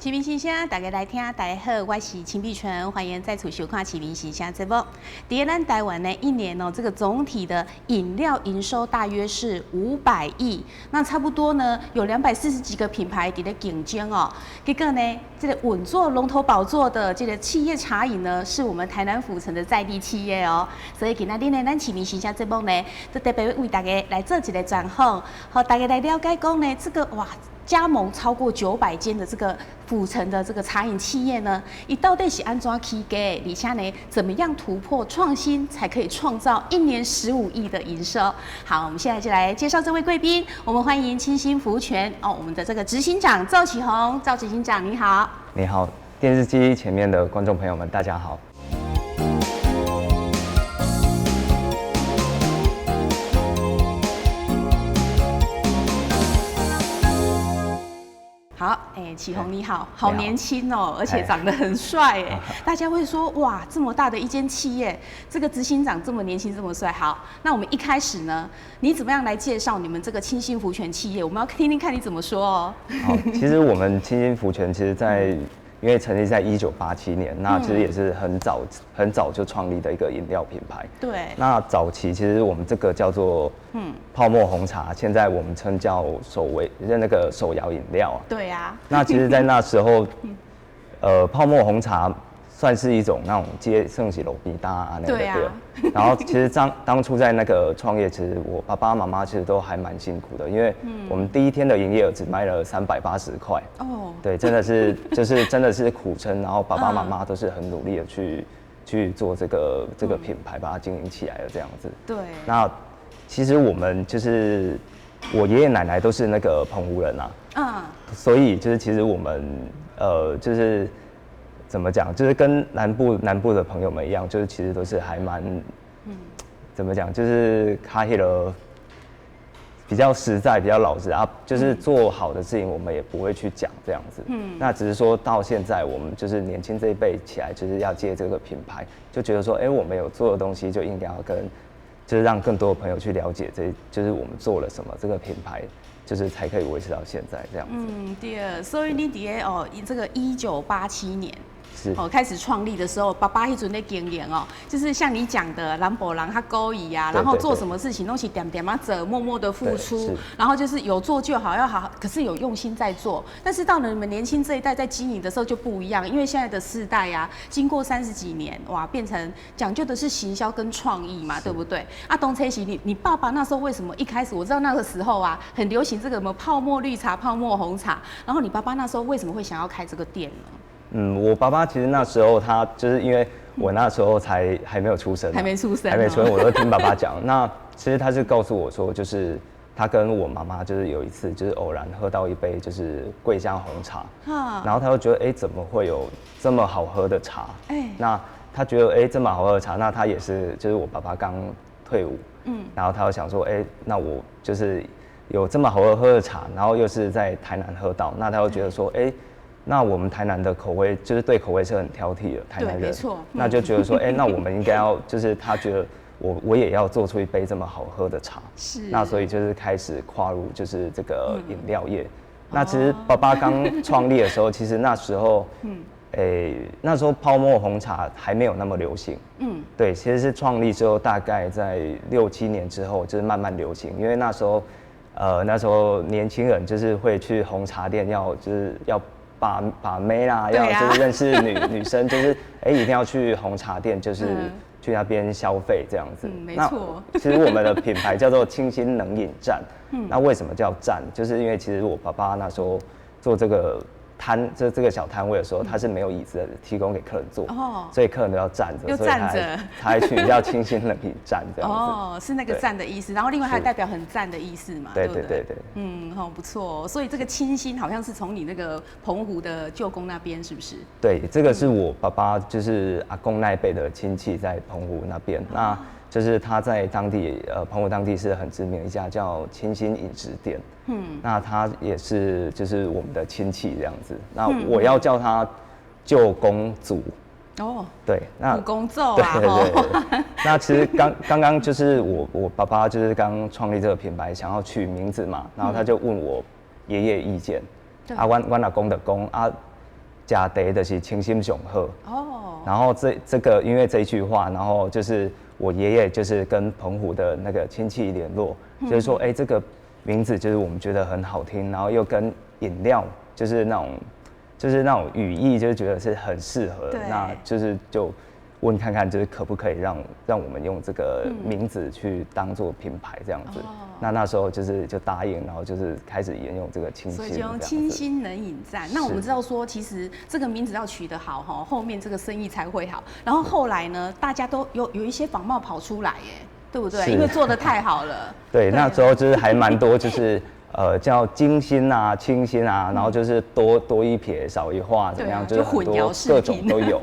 启明新声，大家来听，大家好，我是秦碧纯，欢迎再次收看启明新声节目。在咱台湾呢，一年这个总体的饮料营收大约是500亿，那差不多呢有240几个品牌在竞争哦。结果呢，这个稳坐龙头宝座的这个企业茶饮呢，是我们台南府城的在地企业哦。所以今仔日呢，咱启明新声节目呢，就特别为大家来做一个专访，和大家来了解讲呢，这个哇。加盟超过900间的这个府城的这个茶饮企业呢，你到底是安怎起家？而且呢，怎么样突破创新，才可以创造1年15亿的营收？好，我们现在就来介绍这位贵宾，我们欢迎清新福全哦，我们的这个执行长赵启宏，赵执行长你好。你好，电视机前面的观众朋友们，大家好。好，启宏你好，好年轻哦，而且长得很帅哎，大家会说哇，这么大的一间企业，这个执行长这么年轻这么帅。好，那我们一开始呢，你怎么样来介绍你们这个清新福全企业？我们要听听看你怎么说哦。好，其实我们清新福全，其实因为成立在1987年，那其实也是很早就创立的一个饮料品牌。对。那早期其实我们这个叫做泡沫红茶，现在我们称叫手摇饮料。对啊。那其实，在那时候，泡沫红茶算是一种那种接盛起楼比大那个对啊。然后其实当初在那个创业，其实我爸爸妈妈其实都还蛮辛苦的，因为我们第一天的营业额只卖了380块。哦。对，真的是真的是苦撑，然后爸爸妈妈都是很努力的去做这个品牌，把它经营起来的这样子。对。那其实我们就是我爷爷奶奶都是那个澎湖人啊。所以就是其实我们就是怎么讲，就是跟南部的朋友们一样，就是其实都是还蛮怎么讲，就是卡黑了。比较实在，比较老实啊，就是做好的事情，我们也不会去讲这样子。那只是说到现在，我们就是年轻这一辈起来，就是要接这个品牌，就觉得说，我们有做的东西，就应该要就是让更多的朋友去了解就是我们做了什么，这个品牌就是才可以维持到现在这样子。对，所以你这个1987年。是开始创立的时候，爸爸那阵在经营哦，就是像你讲的，兰博郎他勾引啊，然后做什么事情都是点点嘛者，默默的付出，然后就是有做就好，要好，可是有用心在做。但是到了你们年轻这一代在经营的时候就不一样，因为现在的世代啊，经过30几年，哇，变成讲究的是行销跟创意嘛，对不对？东车喜，你爸爸那时候为什么一开始我知道那个时候啊，很流行这个什么泡沫绿茶、泡沫红茶，然后你爸爸那时候为什么会想要开这个店呢？我爸爸其实那时候他就是因为我那时候还没有出生，还没出生，我都听爸爸讲。那其实他是告诉我说，就是他跟我妈妈就是有一次就是偶然喝到一杯就是桂香红茶，然后他就觉得怎么会有这么好喝的茶？那他觉得这么好喝的茶，那他也是就是我爸爸刚退伍，然后他就想说那我就是有这么好喝的茶，然后又是在台南喝到，那他就觉得说那我们台南的口味就是对口味是很挑剔的，台南人，没错，那就觉得说，那我们应该要，就是他觉得我也要做出一杯这么好喝的茶，是，那所以就是开始跨入就是这个饮料业。那其实爸爸刚创立的时候，其实那时候，那时候泡沫红茶还没有那么流行，对，其实是创立之后大概在6、7年之后，就是慢慢流行，因为那时候年轻人就是会去红茶店要把妹啦，要就是认识女生，就是一定要去红茶店，就是去那边消费这样子。没错。其实我们的品牌叫做清新冷饮站。那为什么叫站？就是因为其实我爸爸那时候做这个这个小摊位的时候，他是没有椅子的，提供给客人坐，所以客人都要站着，所以他还取叫清新冷饮站这样子。是那个站的意思，然后另外还代表很赞的意思嘛，对不对？对。不错。所以这个清新好像是从你那个澎湖的舅公那边，是不是？对，这个是我爸爸就是阿公那一辈的亲戚在澎湖那边，那就是他在当地澎湖当地是很知名的一家叫清新饮食店。那他也是就是我们的亲戚这样子。那我要叫他舅公祖。对，那祖公咒啊。对。那其实刚刚就是我爸爸就是刚创立这个品牌，想要取名字嘛，然后他就问我爷爷意见。我阿公的公假茶就是清心上好。哦。然后这个因为这一句话，然后就是我爷爷就是跟澎湖的那个亲戚联络，就是说，这个名字就是我们觉得很好听，然后又跟饮料就是那种语义，就是觉得是很适合，那就是就问看看，就是可不可以让我们用这个名字去当做品牌这样子。那时候就答应，然后就是开始沿用这个清新，所以就用清新能饮赞。那我们知道说，其实这个名字要取得好哈，后面这个生意才会好。然后后来呢，大家都有一些仿冒跑出来耶，对不对？因为做得太好了。对，那时候就是还蛮多，就是叫精心啊、清新啊，然后就是多一撇少一画怎么样，就是很多各种都有。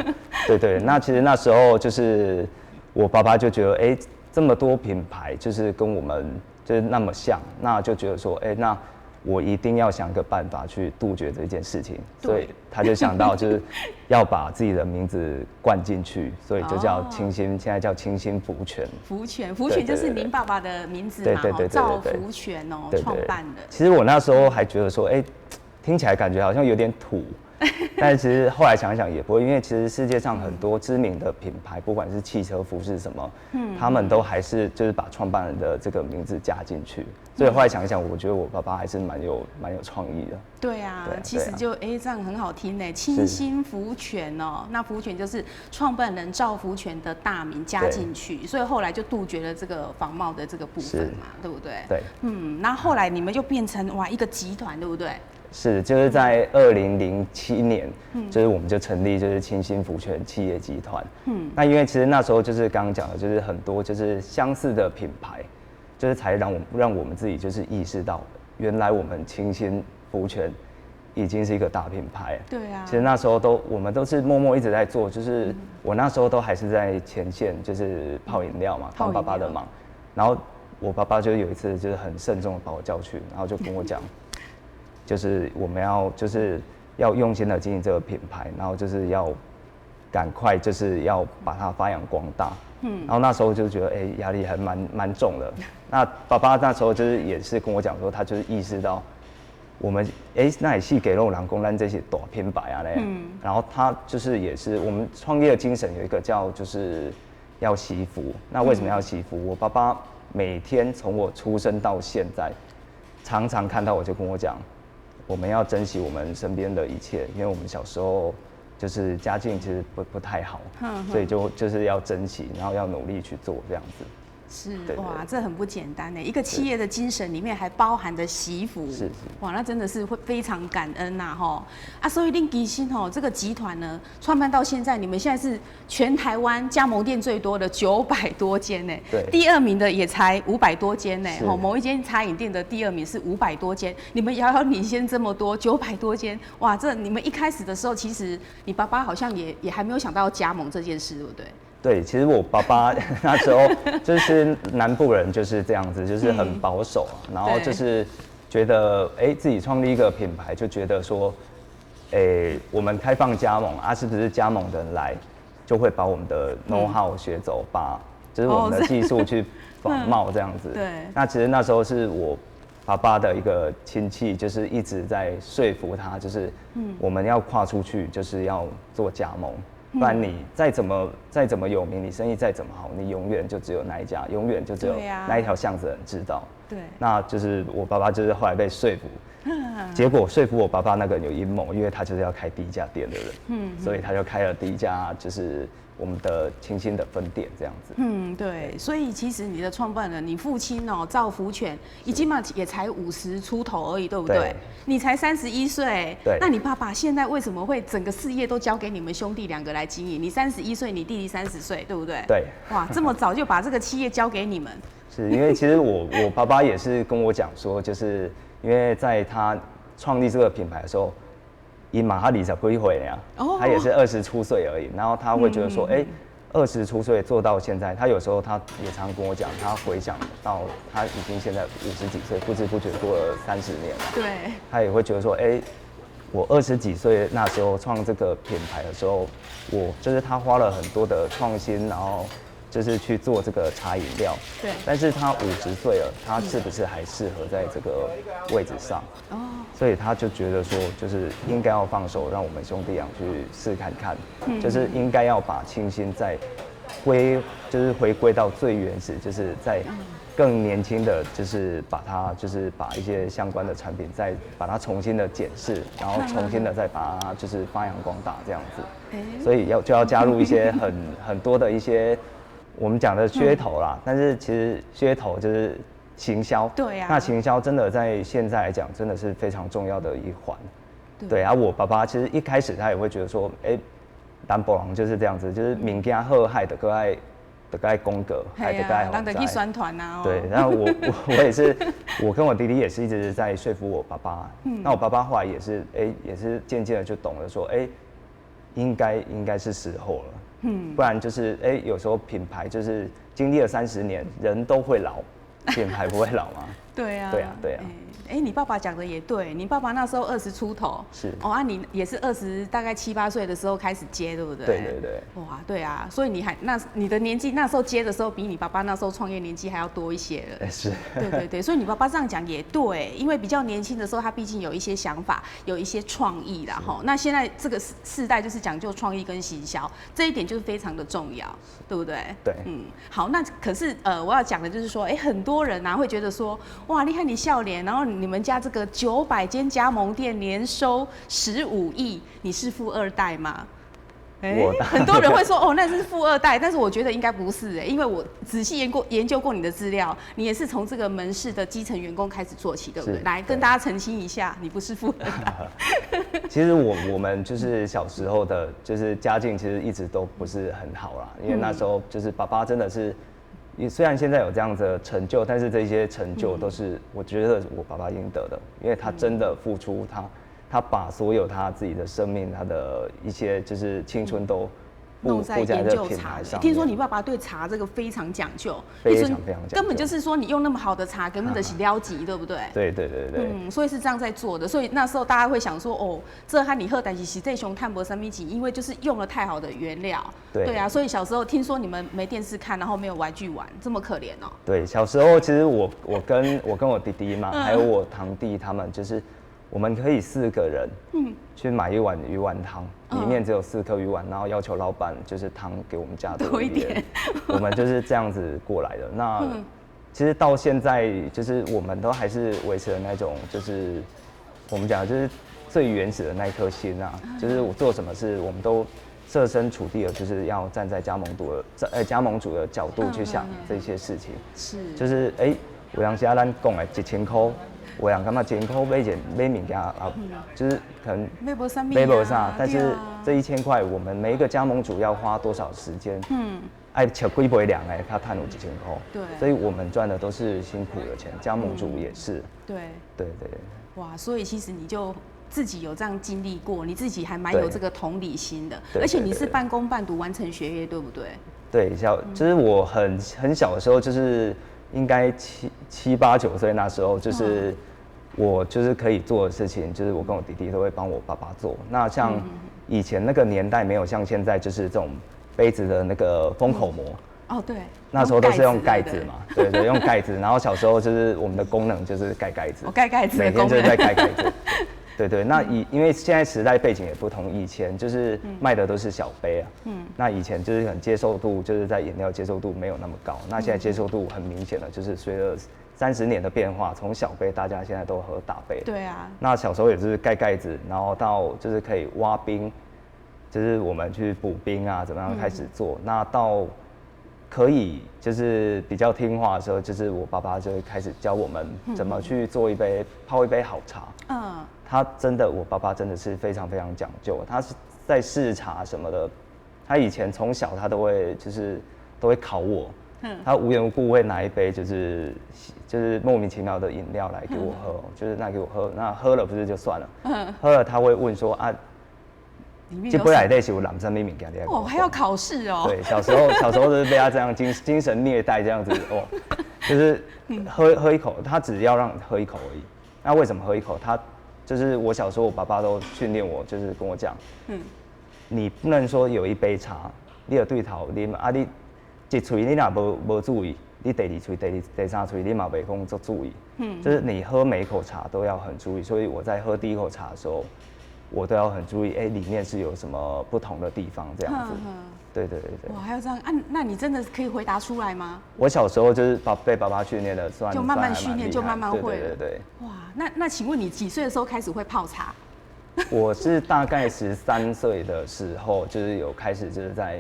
对，那其实那时候就是我爸爸就觉得，这么多品牌就是跟我们就是那么像，那就觉得说，那我一定要想个办法去杜绝这件事情，所以他就想到就是要把自己的名字灌进去，所以就叫清新，现在叫清新福全。福全就是您爸爸的名字嘛，赵福全创办的。其实我那时候还觉得说，听起来感觉好像有点土。但是其实后来想想也不会，因为其实世界上很多知名的品牌，不管是汽车、服饰什么，他们都还是就是把创办人的这个名字加进去。所以后来想一想，我觉得我爸爸还是蛮有创意的。对啊，其实就这样很好听呢，清新福全哦，那福全就是创办人赵福全的大名加进去，所以后来就杜绝了这个仿冒的这个部分嘛，对不对？对，那后来你们就变成一个集团，对不对？是，就是在2007年，就是我们就成立就是清新福全企业集团。那因为其实那时候就是刚刚讲的，就是很多就是相似的品牌，就是才让我们自己就是意识到，原来我们清新福全已经是一个大品牌。对啊。其实那时候我们都是默默一直在做，就是我那时候都还是在前线，就是泡饮料嘛，帮爸爸的忙。然后我爸爸就有一次就是很慎重的把我叫去，然后就跟我讲。就是我们要用心的经营这个品牌，然后就是要赶快就是要把它发扬光大。然后那时候就觉得压力还蛮重的。那爸爸那时候就是也是跟我讲说，他就是意识到我们那也是给肉郎公咱这些大品牌啊嘞。然后他就是也是我们创业的精神有一个叫就是要惜福。那为什么要惜福？我爸爸每天从我出生到现在，常常看到我就跟我讲。我们要珍惜我们身边的一切，因为我们小时候就是家境其实不太好，所以就是要珍惜，然后要努力去做这样子。是哇，这很不简单呢。一个企业的精神里面还包含着惜福，是哇，那真的是会非常感恩呐哈啊！所以令吉星这个集团呢，创办到现在，你们现在是全台湾加盟店最多的900多间呢，对，第二名的也才500多间呢，某一间茶饮店的第二名是500多间，你们遥遥领先这么多900多间，哇，这你们一开始的时候，其实你爸爸好像也还没有想到要加盟这件事，对不对？对，其实我爸爸那时候就是南部人就是这样子，就是很保守啊，然后就是觉得自己创立一个品牌，就觉得说，我们开放加盟啊，是不是加盟的人来就会把我们的 know how 学走，把就是我们的技术去仿冒这样子。对。那其实那时候是我爸爸的一个亲戚，就是一直在说服他，就是我们要跨出去，就是要做加盟。不然你再怎么有名，你生意再怎么好，你永远就只有那一家，永远就只有那一条巷子的人知道。对，那就是我爸爸就是后来被说服，结果说服我爸爸那个人有阴谋，因为他就是要开第一家店的人，所以他就开了第一家就是我们的清新的分店这样子。对，所以其实你的创办人，你父亲赵福全，已经嘛也才50出头而已，对不对？对，你才31岁，对。那你爸爸现在为什么会整个事业都交给你们兄弟2个来经营？你31岁，你弟弟30岁，对不对？对。哇，这么早就把这个企业交给你们？是因为其实我爸爸也是跟我讲说，就是因为在他创立这个品牌的时候，他20几岁呀，他也是20出岁而已，然后他会觉得说，20出岁做到现在，他有时候他也常跟我讲，他回想到他已经现在50几岁，不知不觉过了30年了。对。他也会觉得说，我20几岁那时候创这个品牌的时候，我就是他花了很多的创新，然后就是去做这个茶饮料。对。但是他50岁了，他是不是还适合在这个位置上？哦。所以他就觉得说，就是应该要放手，让我们兄弟俩去试看看，就是应该要把清新再就是回归到最原始，就是在更年轻的，就是把一些相关的产品再把它重新的检视，然后重新的再把它就是发扬光大这样子。所以就要加入一些很多的一些我们讲的噱头啦，但是其实噱头就是行销。对啊。那行销真的在现在来讲，真的是非常重要的一环。对啊，我爸爸其实一开始他也会觉得说，南部人就是这样子，就是民间祸害的各爱公格，还得爱让得去宣传啊。对，然后我也是，我跟我弟弟也是一直在说服我爸爸。那我爸爸后来也是渐渐的就懂了说，应该是时候了。不然就是有时候品牌就是经历了30年，人都会老，品牌不会老吗？对啊。对啊，对啊。你爸爸讲的也对，你爸爸那时候20出头，是你也是大概7、8岁的时候开始接，对不对？对对对。哇，对啊，所以你的年纪那时候接的时候，比你爸爸那时候创业年纪还要多一些了。是。对对对，所以你爸爸这样讲也对，因为比较年轻的时候，他毕竟有一些想法，有一些创意啦哈。那现在这个世代就是讲究创意跟行销，这一点就是非常的重要，对不对？对。好，那可是我要讲的就是说，很多人会觉得说，哇，你看你笑脸，然后你们家这个900间加盟店年收15亿，你是富二代吗？很多人会说那是富二代，但是我觉得应该不是因为我仔细研究过你的资料，你也是从这个门市的基层员工开始做起，对不对？来跟大家澄清一下，你不是富二代。其实我们就是小时候的，就是家境其实一直都不是很好啦，因为那时候就是爸爸真的是。虽然现在有这样的成就，但是这些成就都是我觉得我爸爸应得的，因为他真的付出，他把所有他自己的生命，他的一些就是青春都弄在研究茶上。听说你爸爸对茶这个非常讲究，非常讲究，根本就是说你用那么好的茶，根本就是撩级，对不对？对对对对。所以是这样在做的。所以那时候大家会想说，这和你喝但是实在熊碳博三米几，因为就是用了太好的原料。对啊，所以小时候听说你们没电视看，然后没有玩具玩，这么可怜哦。对，小时候其实我跟我弟弟嘛，还有我堂弟他们就是。我们可以4个人，去买一碗鱼丸汤，里面只有4颗鱼丸，然后要求老板就是汤给我们加多一点，我们就是这样子过来的。那其实到现在，就是我们都还是维持了那种，就是我们讲就是最原始的那一颗心啊，就是我做什么事，我们都设身处地的，就是要站在加盟主的角度去想这些事情。是，就是有当时咱讲的1000块。我想干嘛1000块买物件啊，就是可能买不啥，但是这1000块，我们每一个加盟主要花多少时间？爱切几杯凉他赚有1000块。对，所以我们赚的都是辛苦的钱，加盟主也是。对，对对。哇，所以其实你就自己有这样经历过，你自己还蛮有这个同理心的，而且你是半工半读完成学业，对不对？对，就是我很小的时候，就是应该7、8、9岁那时候，就是。我就是可以做的事情，就是我跟我弟弟都会帮我爸爸做。那像以前那个年代没有像现在，就是这种杯子的那个封口膜。对。那时候都是用盖子嘛，对对，用盖子。然后小时候就是我们的功能就是盖盖子。盖盖子。每天就是在盖盖子。对对，那因为现在时代背景也不同，以前就是卖的都是小杯啊。那以前就是很接受度，就是在饮料接受度没有那么高。那现在接受度很明显的，就是随着30年的变化，从小杯大家现在都喝大杯。对啊。那小时候也是盖盖子，然后到就是可以挖冰，就是我们去补冰啊，怎么样开始做。那到可以就是比较听话的时候，就是我爸爸就会开始教我们怎么去泡一杯好茶。他真的，我爸爸真的是非常非常讲究。他是在试茶什么的，他以前从小他都会考我。他无缘无故会拿一杯就是莫名其妙的饮料来给我喝，就是拿给我喝，那喝了不是就算了，喝了他会问说啊，这杯内底是有染什么物件？还要考试哦。对，小时候都是被他这样精神虐待这样子就是喝一口，他只要让喝一口而已。那为什么喝一口？他就是我小时候我爸爸都训练我，就是跟我讲，你不能说有一杯茶，你有对头啉啊一喙你若无注意，你第二喙、第三喙你嘛袂讲做注意。就是你喝每一口茶都要很注意。所以我在喝第一口茶的时候，我都要很注意，里面是有什么不同的地方这样子。对。哇，还有这样啊？那你真的可以回答出来吗？我小时候就是被爸爸训练的，就慢慢训练，就慢慢会了。对。哇，那请问你几岁的时候开始会泡茶？我是大概13岁的时候，就是有开始就是在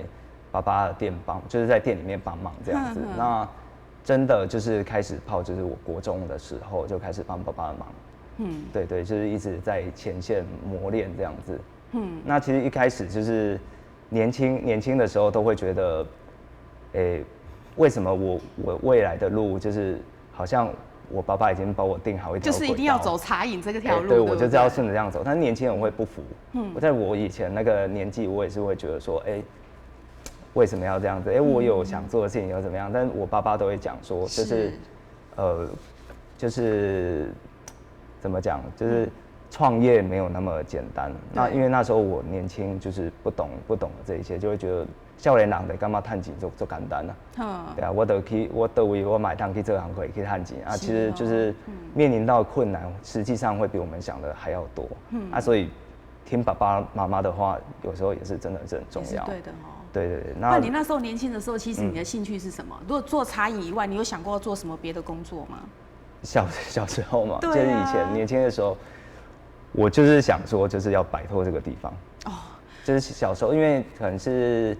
爸爸的店就是在店里面帮忙这样子。那真的就是开始泡，就是我国中的时候就开始帮爸爸的忙。对，就是一直在前线磨练这样子。那其实一开始就是年轻的时候都会觉得，为什么我未来的路就是好像我爸爸已经帮我定好一条轨道，就是一定要走茶饮这个条路。对，我就是要顺着这样走。但是年轻人会不服。我在我以前那个年纪，我也是会觉得说，为什么要这样子？我有想做的事情又怎么样？但是我爸爸都会讲说，就是怎么讲，就是创业没有那么简单。那因为那时候我年轻，就是不懂这一些，就会觉得少年人的干嘛赚钱做简单啊？对啊，我都为我买单去这行可以去赚钱啊。其实就是面临到困难，实际上会比我们想的还要多。所以听爸爸妈妈的话，有时候也是真的是很重要。对的哦。对。那你那时候年轻的时候，其实你的兴趣是什么？如果做茶饮以外，你有想过要做什么别的工作吗？小时候嘛，就是以前年轻的时候，我就是想说，就是要摆脱这个地方。就是小时候，因为可能是，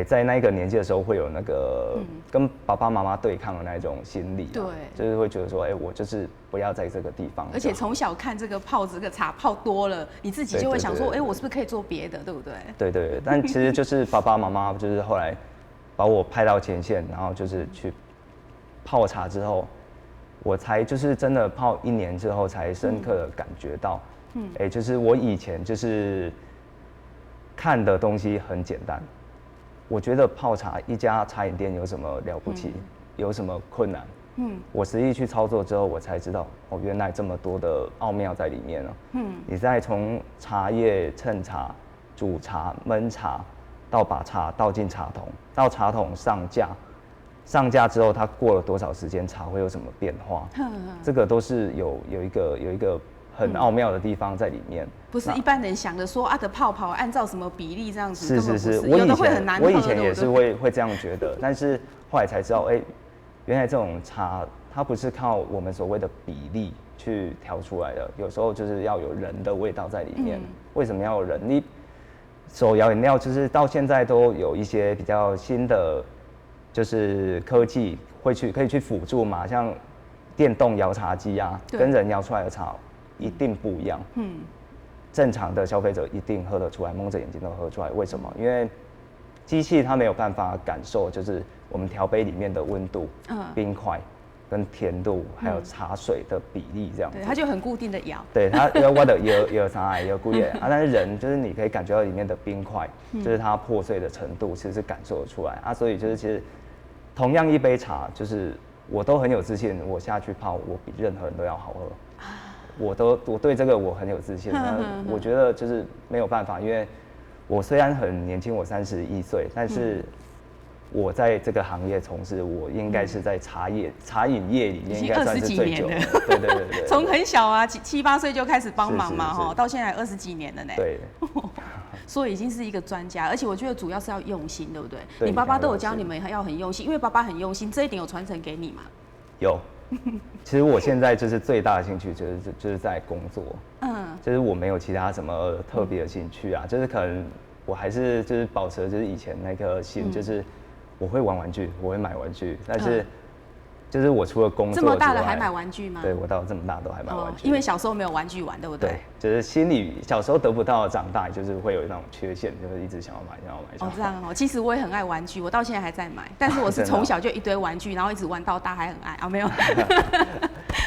在那个年纪的时候，会有那个跟爸爸妈妈对抗的那种心理。对。就是会觉得说，我就是不要在这个地方。而且从小看这个泡这个茶泡多了，你自己就会想说，我是不是可以做别的，对不对？对。但其实就是爸爸妈妈就是后来把我派到前线，然后就是去泡茶之后。我才就是真的泡1年之后，才深刻的感觉到，就是我以前就是看的东西很简单，我觉得泡茶一家茶饮店有什么了不起，有什么困难，我实际去操作之后，我才知道原来这么多的奥妙在里面了。你再从茶叶称茶、煮茶、焖茶，到把茶倒进茶桶，到茶桶上架之后，它过了多少时间，茶会有什么变化？这个都是有一个很奥妙的地方在里面。不是一般人想的说的泡泡按照什么比例这样子。是，有的会很难喝。我以前也是会这样觉得，但是后来才知道，原来这种茶它不是靠我们所谓的比例去调出来的，有时候就是要有人的味道在里面。为什么要有人？你手摇饮料就是到现在都有一些比较新的。就是科技可以去辅助嘛，像电动摇茶机啊，跟人摇出来的茶一定不一样。正常的消费者一定喝得出来，蒙着眼睛都喝出来。为什么？因为机器它没有办法感受，就是我们调杯里面的温度、冰块跟甜度，还有茶水的比例这样子。对，它就很固定的摇。对，它我的有啥有固定但是人就是你可以感觉到里面的冰块，就是它破碎的程度，其实是感受得出来所以就是其实。同样一杯茶，就是我都很有自信，我下去泡，我比任何人都要好喝。我对这个我很有自信。我觉得就是没有办法，因为我虽然很年轻，我31岁，但是我在这个行业从事，我应该是在茶饮业里面应该算是最久的。对。从很小7、8岁就开始帮忙嘛，到现在20几年了呢。对。所以已经是一个专家，而且我觉得主要是要用心，对不对？你爸爸都有教你们要很用心，因为爸爸很用心，这一点有传承给你吗？有。其实我现在就是最大的兴趣就是在工作，就是我没有其他什么特别的兴趣就是可能我还是就是保持就是以前那颗心，就是我会玩玩具，我会买玩具，但是。就是我除了工作这么大了还买玩具吗？对，我到这么大都还买玩具。因为小时候没有玩具玩，对不对？对，就是心里小时候得不到，长大就是会有那种缺陷，就是一直想要买。这样其实我也很爱玩具，我到现在还在买，但是我是从小就一堆玩具，然后一直玩到大，还很爱没有。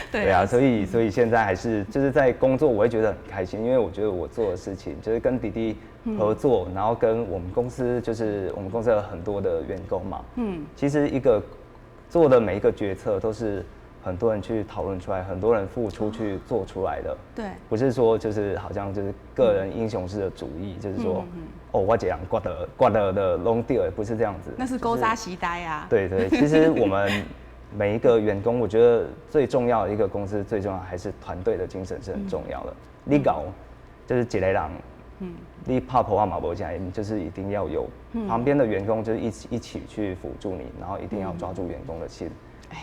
对啊，所以现在还是就是在工作，我会觉得很开心，因为我觉得我做的事情就是跟弟弟合作，然后跟我们公司有很多的员工嘛，其实一个。做的每一个决策都是很多人去讨论出来，很多人付出去做出来的。对，不是说就是好像就是个人英雄式的主义，就是说，哦，我这样挂的 long deal， 不是这样子。那是勾扎期待啊。对对，其实我们每一个员工，我觉得最重要的一个公司最重要还是团队的精神是很重要的。你搞就是几类人，你怕破坏马博家，就是一定要有旁边的员工就是一起去辅助你，然后一定要抓住员工的心。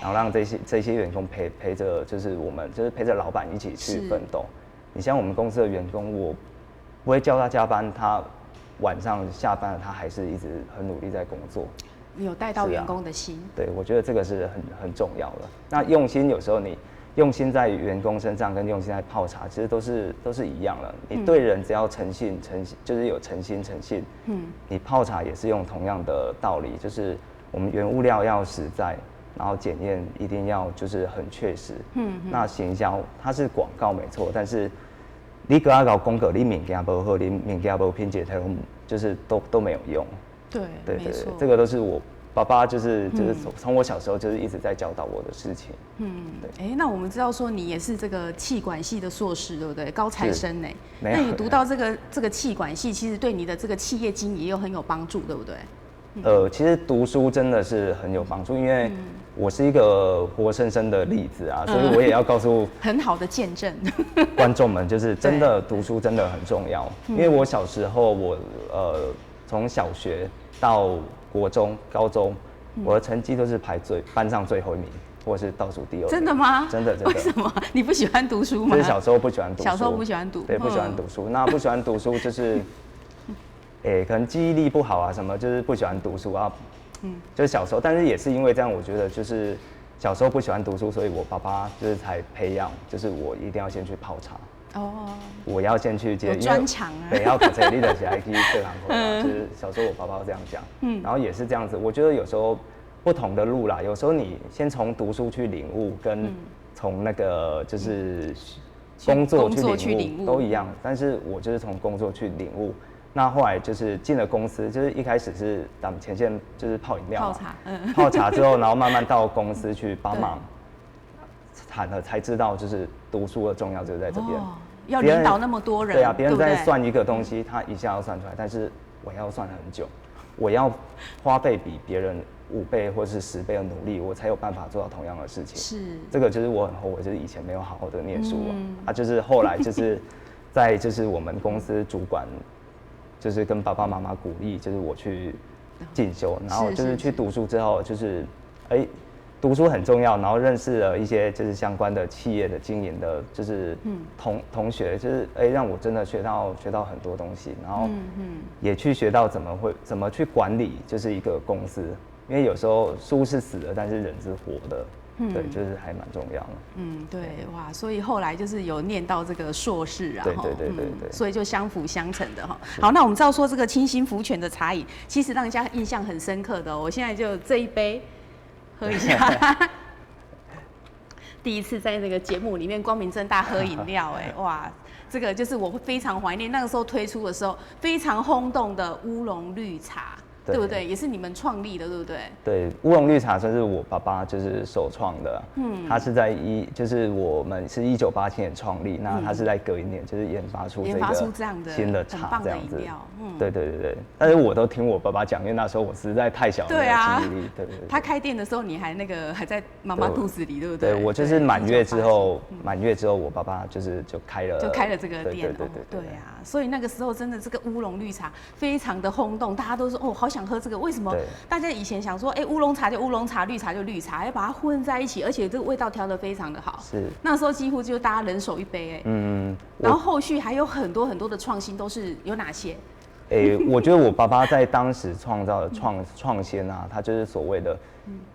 然后让这些员工陪着，就是我们就是陪着老板一起去奋斗。你像我们公司的员工，我不会叫他加班，他晚上下班了，他还是一直很努力在工作。你有带到员工的心，对，我觉得这个是很重要的。那用心有时候你用心在员工身上，跟用心在泡茶，其实都是一样的。你对人只要诚信，就是有诚心诚信。你泡茶也是用同样的道理，就是我们原物料要实在。然后检验一定要就是很确实，那行销它是广告没错，但是你给他搞功课，你物件不好，你物件不品质，就是都没有用。对，没错，这个都是我爸爸就是从我小时候就是一直在教导我的事情。对。那我们知道说你也是这个企管系的硕士，对不对？高材生呢？那你读到这个企管系，其实对你的这个企业经营也有很有帮助，对不对？其实读书真的是很有帮助，因为我是一个活生生的例子啊，所以我也要告诉很好的见证观众们，就是真的读书真的很重要。因为我小时候我从小学到国中、高中，我的成绩都是排班上最后一名，或者是倒数第二。真的吗？真的。为什么？你不喜欢读书吗？就是小时候不喜欢读书。小时候不喜欢读。对，不喜欢读书。那不喜欢读书就是。可能记忆力不好啊，什么就是不喜欢读书啊，就是小时候，但是也是因为这样，我觉得就是小时候不喜欢读书，所以我爸爸就是才培养，就是我一定要先去泡茶。我要先去接专长啊。对，要考这力的起来去这行课，就是小时候我爸爸这样讲，然后也是这样子。我觉得有时候不同的路啦，有时候你先从读书去领悟，跟从那个就是工作去领悟都一样，但是我就是从工作去领悟。那后来就是进了公司，就是一开始是咱们前线就是泡饮料、泡茶之后，然后慢慢到公司去帮忙，才知道就是读书的重要就是在这边。要领导那么多人，对啊，别人在算一个东西，他一下要算出来，但是我要算很久，我要花费比别人5倍或是10倍的努力，我才有办法做到同样的事情。是，这个就是我很后悔，就是以前没有好好的念书就是后来就是在就是我们公司主管。就是跟爸爸妈妈鼓励，就是我去进修，然后就是去读书之后，就是读书很重要，然后认识了一些就是相关的企业的经营的，就是同学，就是让我真的学到很多东西，然后也去学到怎么去管理就是一个公司，因为有时候书是死的，但是人是活的。对，就是还蛮重要的。对，哇，所以后来就是有念到这个硕士啊，对，所以就相辅相成的哈。好，那我们知道说这个清心福全的茶饮，其实让人家印象很深刻的。我现在就这一杯喝一下，第一次在那个节目里面光明正大喝饮料，哇，这个就是我非常怀念那个时候推出的时候非常轰动的乌龙绿茶。对不对？也是你们创立的，对不对？对，乌龙绿茶算是我爸爸就是首创的。他是在就是我们是1987年创立，那他是在隔一年就是研发出这样的新的茶这样子。对。但是我都听我爸爸讲，因为那时候我实在太小了，没有记忆力。对。他开店的时候，你还还在妈妈肚子里，对不对？对，我就是满月之后，我爸爸就开了这个店。对啊，所以那个时候真的这个乌龙绿茶非常的轰动，大家都说哦，好想喝这个。为什么？大家以前想说，乌龙茶就乌龙茶，绿茶就绿茶，要把它混在一起，而且这个味道调得非常的好。是。那时候几乎就大家人手一杯，然后后续还有很多的创新，都是有哪些？我觉得我爸爸在当时创造的创新啊，他就是所谓的，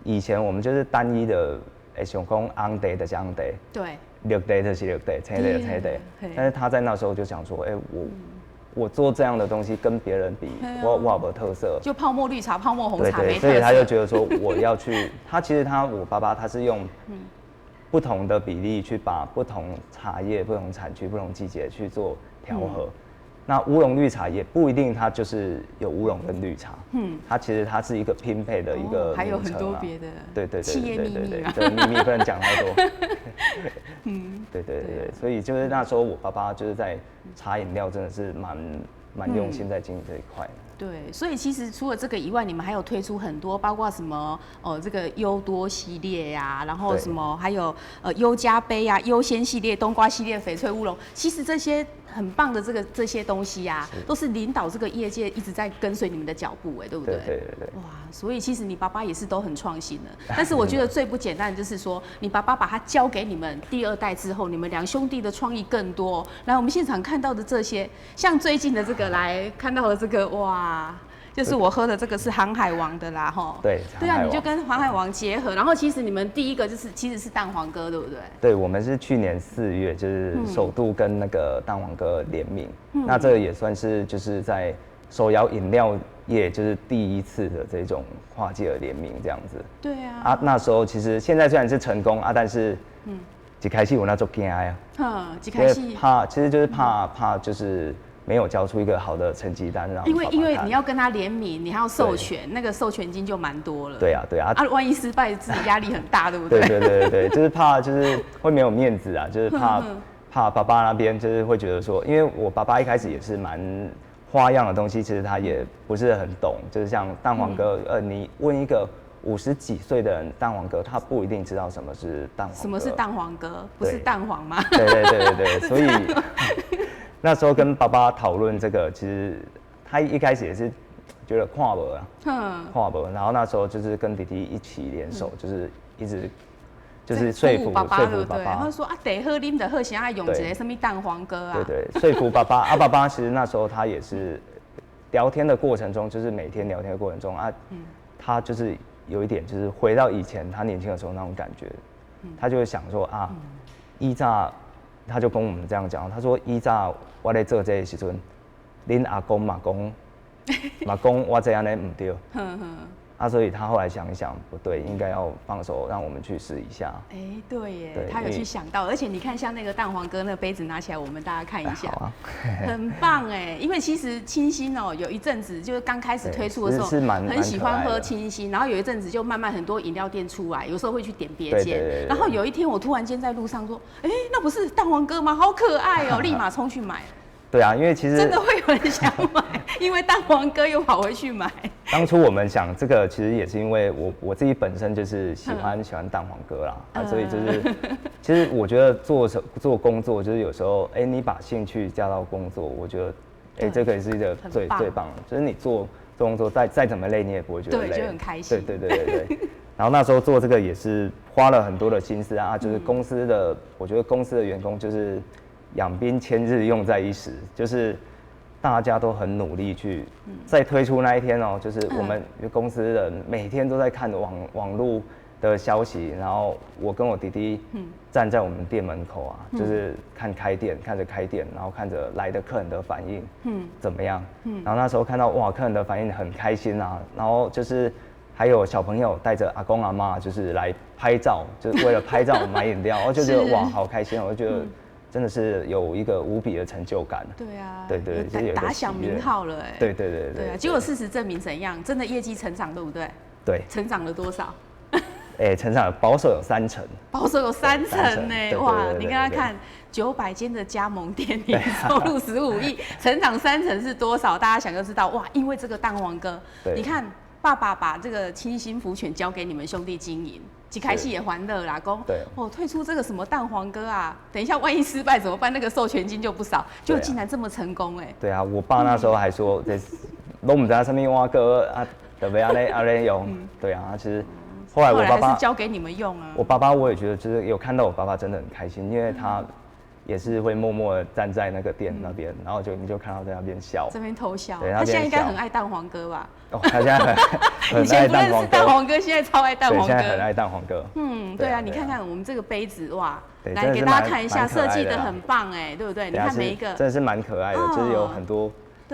以前我们就是单一的，想讲on day 的是 on day， 对，6 day 的是6 day， 10 day 的10 day，但是他在那时候就想说，我做这样的东西跟别人比，我有没有特色？就泡沫绿茶、泡沫红茶没特色，所以他就觉得说我要去，我爸爸他是用不同的比例去把不同茶叶、不同产区、不同季节去做调和。那乌龙绿茶也不一定它就是有乌龙跟绿茶，它其实它是一个拼配的一个名称啊，还有很多别的，对企业秘密啊，对，秘密不能讲太多。对，所以就是那时候我爸爸就是在茶饮料真的是蛮用心在经营这一块。对，所以其实除了这个以外，你们还有推出很多，包括什么这个优多系列呀、然后什么还有优加杯啊、优先系列、冬瓜系列、翡翠乌龙，其实这些很棒的这些东西呀、都是领导这个业界一直在跟随你们的脚步，对不对？对。哇，所以其实你爸爸也是都很创新的，但是我觉得最不简单的就是说，你爸爸把它交给你们第二代之后，你们两兄弟的创意更多。来，我们现场看到的这些，像最近的这个来看到的这个，哇。就是我喝的这个是航海王的啦，吼。对啊，你就跟航海王结合，然后其实你们第一个其实是蛋黄哥，对不对？对，我们是去年4月，就是首度跟那个蛋黄哥联名，那这个也算是就是在手摇饮料业就是第一次的这种跨界的联名这样子。对啊。那时候其实现在虽然是成功啊，但是一开始我那做惊啊，一开始其实就是怕就是没有交出一个好的成绩单，然后因为你要跟他联名，你还要授权，那个授权金就蛮多了。对啊。万一失败，自己压力很大，对不对？对，就是怕就是会没有面子啊，就是怕爸爸那边就是会觉得说，因为我爸爸一开始也是蛮花样的东西，其实他也不是很懂，就是像蛋黄哥，你问一个50几岁的人蛋黄哥，他不一定知道什么是蛋黄哥。什么是蛋黄哥？不是蛋黄吗？对，所以。那时候跟爸爸讨论这个，其实他一开始也是觉得跨不啊，然后那时候就是跟弟弟一起联手，就是一直就是说服爸爸，然后说啊，得喝啉的喝，想要用一个什么蛋黄哥啊，对，说服爸爸啊，爸爸其实那时候他也是聊天的过程中，就是每天聊天的过程中啊，他就是有一点就是回到以前他年轻的时候那种感觉，他就会想说啊，依照。他就跟我们这样讲，他说：“依照我在做这个时阵，恁阿公嘛讲我这样呢唔对。”所以他后来想一想，不对，应该要放手，让我们去试一下。对耶，他有去想到，而且你看，像那个蛋黄哥那个杯子拿起来，我们大家看一下，好啊，很棒哎。因为其实清新有一阵子就是刚开始推出的时候，很喜欢喝清新，然后有一阵子就慢慢很多饮料店出来，有时候会去点别间。然后有一天我突然间在路上说，那不是蛋黄哥吗？好可爱哦，立马冲去买了。对啊，因为其实真的会有人想买，因为蛋黄哥又跑回去买。当初我们想这个，其实也是因为我自己本身就是喜欢蛋黄哥啦，所以就是其实我觉得做工作就是有时候你把兴趣加到工作，我觉得这个也是一个最棒的，就是你做工作再怎么累你也不会觉得累，对，就很开心。对。然后那时候做这个也是花了很多的心思啊，就是公司的，我觉得公司的员工就是养兵千日用在一时，就是大家都很努力去，在推出那一天就是我们公司人每天都在看网络的消息，然后我跟我弟弟站在我们店门口啊，就是看着开店，然后看着来的客人的反应，怎么样？然后那时候看到哇，客人的反应很开心啊，然后就是还有小朋友带着阿公阿妈就是来拍照，就是为了拍照买饮料，我就觉得哇，好开心，我就觉得。真的是有一个无比的成就感。对啊，对，打响名号了对啊，结果事实证明怎样？真的业绩成长，对不对？对，成长了多少？成长保守有3成。保守有3成呢！哇，你跟他看900间的加盟店，年收入15亿，成长3成是多少？大家想就知道哇！因为这个蛋黄哥，你看爸爸把这个清新福泉交给你们兄弟经营。一开始也欢乐啦，公退出这个什么蛋黄哥啊，等一下万一失败怎么办？那个授权金就不少，就竟然这么成功对啊，我爸那时候还说，都不知道什么挖哥啊，特别阿雷用。对啊，其实后来我爸爸还是交给你们用啊。我爸爸我也觉得，就是有看到我爸爸真的很开心，因为他也是会默默的站在那个店那边，然后你就看到在那边笑，这边偷笑。他现在应该很爱蛋黄哥吧？他现在很爱蛋黄哥。蛋黄哥现在超爱蛋黄哥。现在很爱蛋黄哥。对啊，你看看我们这个杯子哇，来给大家看一下，设计的很棒对不对？你看每一个真的是蛮可爱的，就是有很多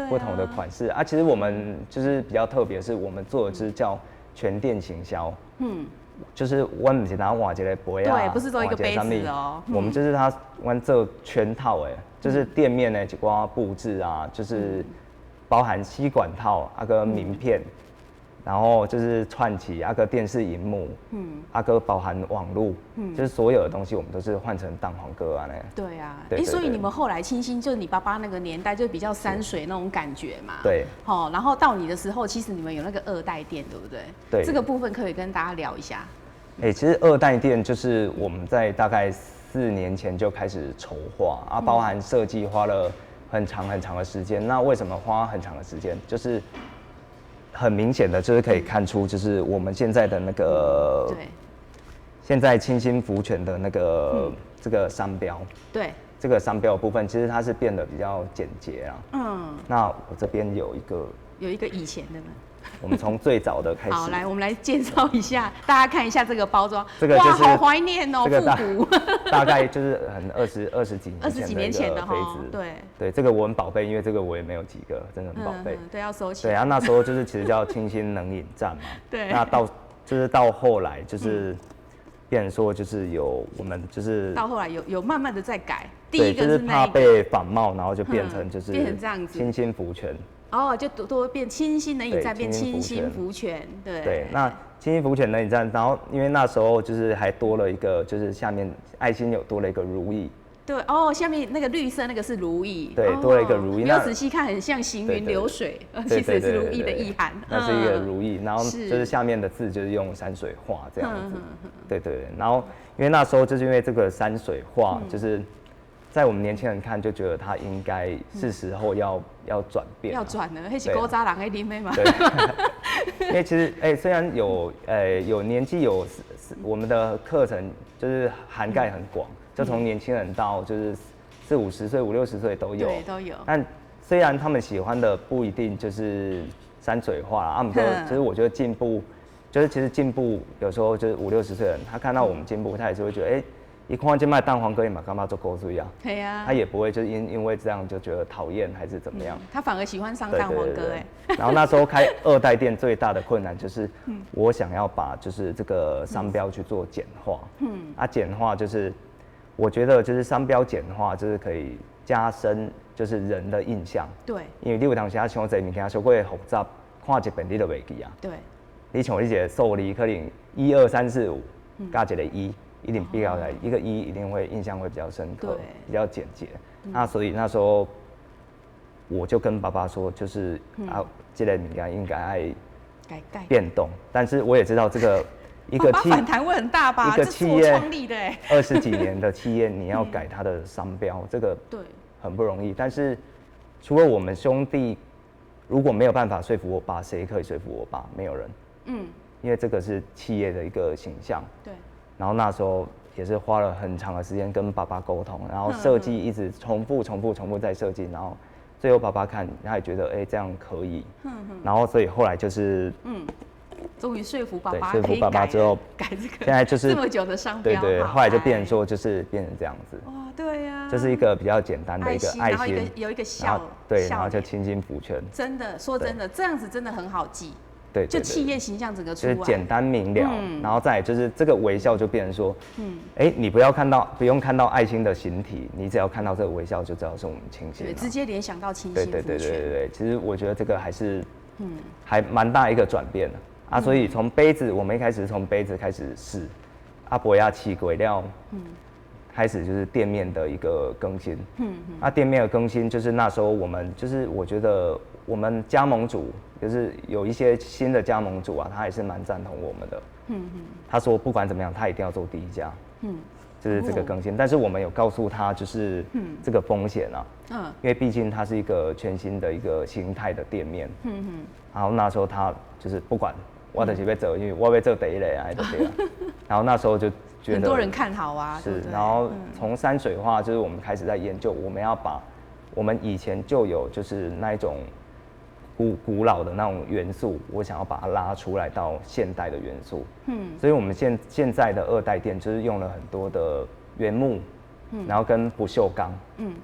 不同的款式啊。其实我们就是比较特别，是我们做的是叫全店行销。就是我们不是拿瓦一个杯啊，对，不是做一个杯子哦。我们就是它玩这全套就是店面呢，就光布置啊，就是包含吸管套跟名片，然后就是串起个电视荧幕，个包含网络，就是所有的东西我们都是换成蛋黄哥啊那样。对啊，所以你们后来清新就是你爸爸那个年代就比较山水那种感觉嘛。对。然后到你的时候，其实你们有那个2代店，对不对？对。这个部分可以跟大家聊一下。其实2代店就是我们在大概4年前就开始筹划包含设计花了很长的时间。那为什么花很长的时间？就是很明显的，就是可以看出，就是我们现在的那个，对，现在清新福泉的那个这个商标，对，这个商标的部分，其实它是变得比较简洁啊。那我这边有一个以前的吗？我们从最早的开始。好，来，我们来介绍一下，大家看一下这个包装。这个就是哇，好怀念哦，复古。大概就是很二十几年前的哈。杯子。对。对，这个我很宝贝，因为这个我也没有几个，真的很宝贝。对，要收起来。对啊，那时候就是其实叫清新冷饮站嘛。对。那到后来就是变成说就是有我们就是到后来有慢慢的在改。第一个就是怕被仿冒，然后就变成就是变成这样子。清新福泉。就多变清新冷饮站变清新福泉，对。对，那清新福泉冷饮站，然后因为那时候就是还多了一个，就是下面爱心有多了一个如意。对下面那个绿色那个是如意。对，多了一个如意。没有仔细看，很像行云流水，其实是如意的意涵。那是一个如意，然后就是下面的字就是用山水画这样子。对，然后因为那时候就是因为这个山水画就是。在我们年轻人看，就觉得他应该是时候要转变，要转了，那是古早人的啉的嘛。对，因为其实虽然有年纪我们的课程就是涵盖很广，就从年轻人到就是40、50岁、50、60岁都有，对，都有。但虽然他们喜欢的不一定就是山水画他们说其实我觉得进步，就是其实进步有时候就是50、60岁的人，他看到我们进步，他也是会觉得一看见卖蛋黄哥，你嘛干嘛做勾水啊？对呀，他也不会就是因为这样就觉得讨厌还是怎么样，他反而喜欢上蛋黄哥然后那时候开2代店最大的困难就是，我想要把就是这个商标去做简化。简化就是我觉得就是商标简化就是可以加深就是人的印象。对，因为你有当时啊像这物件稍微复杂，看一遍你就袂记啊。对，你像你一个数字可能1、2、3、4、5加一个1。一定比较来一个1一定会印象会比较深刻，比较简洁。那所以那时候我就跟爸爸说，就是这个物件应该爱变动。但是我也知道这个一个反弹会很大吧？一个企业20几年的企业，你要改它的商标，这个对很不容易。但是除了我们兄弟，如果没有办法说服我爸，谁可以说服我爸？没有人。因为这个是企业的一个形象。对。然后那时候也是花了很长的时间跟爸爸沟通，然后设计一直重复再设计，然后最后爸爸看他也觉得这样可以，然后所以后来就是终于说服爸爸，说服爸爸之后改这个，现在就是这么久的商标，对，后来就变成说就是变成这样子。哇，对呀，这是一个比较简单的一个爱心，有一个笑，对，然后就清新福泉。真的说真的，这样子真的很好记。对，就企业形象整个出来，就是简单明了，然后再来就是这个微笑就变成说，你不用看到爱心的形体，你只要看到这个微笑就知道是我们清新，对，直接联想到清新。对，其实我觉得这个还是，还蛮大一个转变的所以从杯子，我们一开始从杯子开始试，博雅起轨料，开始就是店面的一个更新，店面的更新就是那时候我们就是我觉得我们加盟主。就是有一些新的加盟主他也是蛮赞同我们的。他说不管怎么样，他一定要做第一家。就是这个更新，但是我们有告诉他，就是这个风险因为毕竟它是一个全新的一个形态的店面。然后那时候他就是不管我就是要做，因为我要做第一类就对了。然后那时候就觉得很多人看好是，然后从山水画就是我们开始在研究，我们要把我们以前就有就是那一种。古老的那种元素，我想要把它拉出来到现代的元素。所以我们现在的2代店就是用了很多的原木，然后跟不锈钢，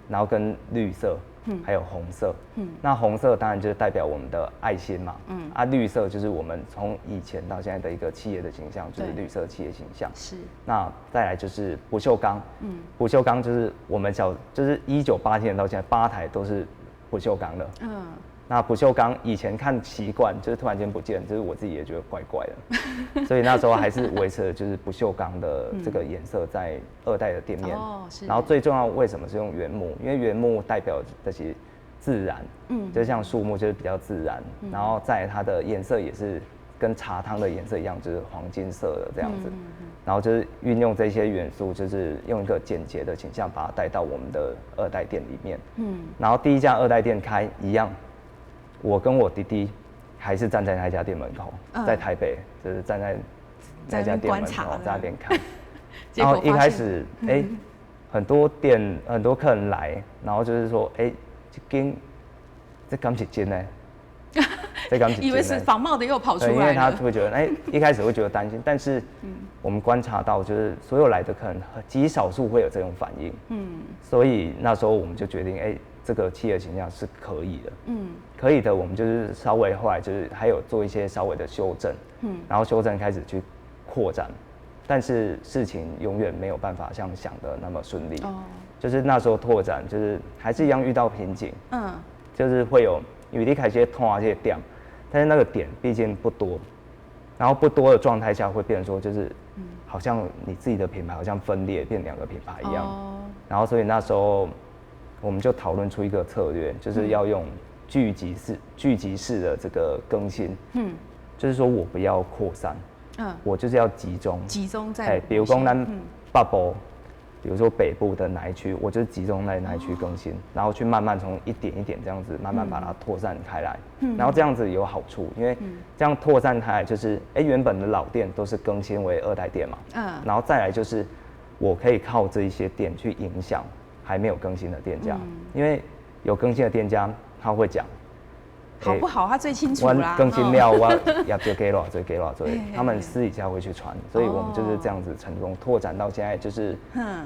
然后跟绿色，还有红色。那红色当然就是代表我们的爱心嘛。绿色就是我们从以前到现在的一个企业的形象，就是绿色企业形象。是。那再来就是不锈钢。不锈钢就是我们就是1987年到现在8台都是不锈钢的。那不锈钢以前看习惯，就是突然间不见，就是我自己也觉得怪怪的，所以那时候还是维持了就是不锈钢的这个颜色在2代的店面。然后最重要为什么是用原木？因为原木代表这些自然，就像树木就是比较自然，然后在它的颜色也是跟茶汤的颜色一样，就是黄金色的这样子。然后就是运用这些元素，就是用一个简洁的倾向把它带到我们的2代店里面。然后第一家2代店开一样。我跟我弟弟还是站在那家店门口，在台北，就是站在那家店门口在那边看。然后一开始，很多客人来，然后就是说，这刚起金呢，这刚起金呢，以为是仿冒的又跑出来了。因为他会觉得，一开始会觉得担心，但是我们观察到，就是所有来的客人极少数会有这种反应。所以那时候我们就决定，这个企业形象是可以的，可以的，我们就是稍微后来就是还有做一些稍微的修正，然后修正开始去扩展，但是事情永远没有办法像想的那么顺利，就是那时候拓展就是还是一样遇到瓶颈，就是会有因为你开始通这些点，但是那个点毕竟不多，然后不多的状态下会变成说就是好像你自己的品牌好像分裂变2个品牌一样，然后所以那时候。我们就讨论出一个策略，就是要用聚集式的这个更新，就是说我不要扩散，我就是要集中在，比如说咱北部，比如说北部的哪一区，我就集中在哪一区更新，然后去慢慢从一点一点这样子慢慢把它扩散开来，然后这样子有好处，因为这样扩散开来就是原本的老店都是更新为2代店嘛，然后再来就是我可以靠这一些店去影响。还没有更新的店家，因为有更新的店家，他会讲好不好，他最清楚啦。更新料我要就给多少，给多少，他们私底下会去传，所以我们就是这样子成功拓展到现在，就是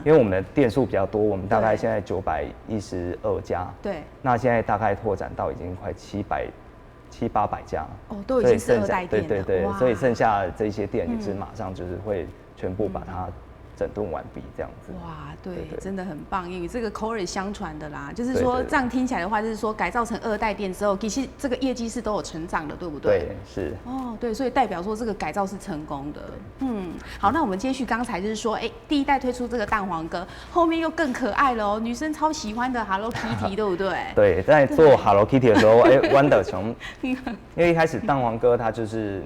因为我们的店数比较多，我们大概现在912家，对，那现在大概拓展到已经快700-800家，都已经是2代店了，对，所以剩下这些店也是马上就是会全部把它。整顿完毕这样子。哇，对，真的很棒，因为这个口耳相传的啦，就是说这样听起来的话，就是说改造成2代店之后，其实这个业绩是都有成长的，对不对？对，是。对，所以代表说这个改造是成功的。好，那我们接续刚才就是说，第1代推出这个蛋黄哥，后面又更可爱了哦，女生超喜欢的 Hello Kitty， 对不对？对，在做 Hello Kitty 的时候，Wonder 从，因为一开始蛋黄哥他就是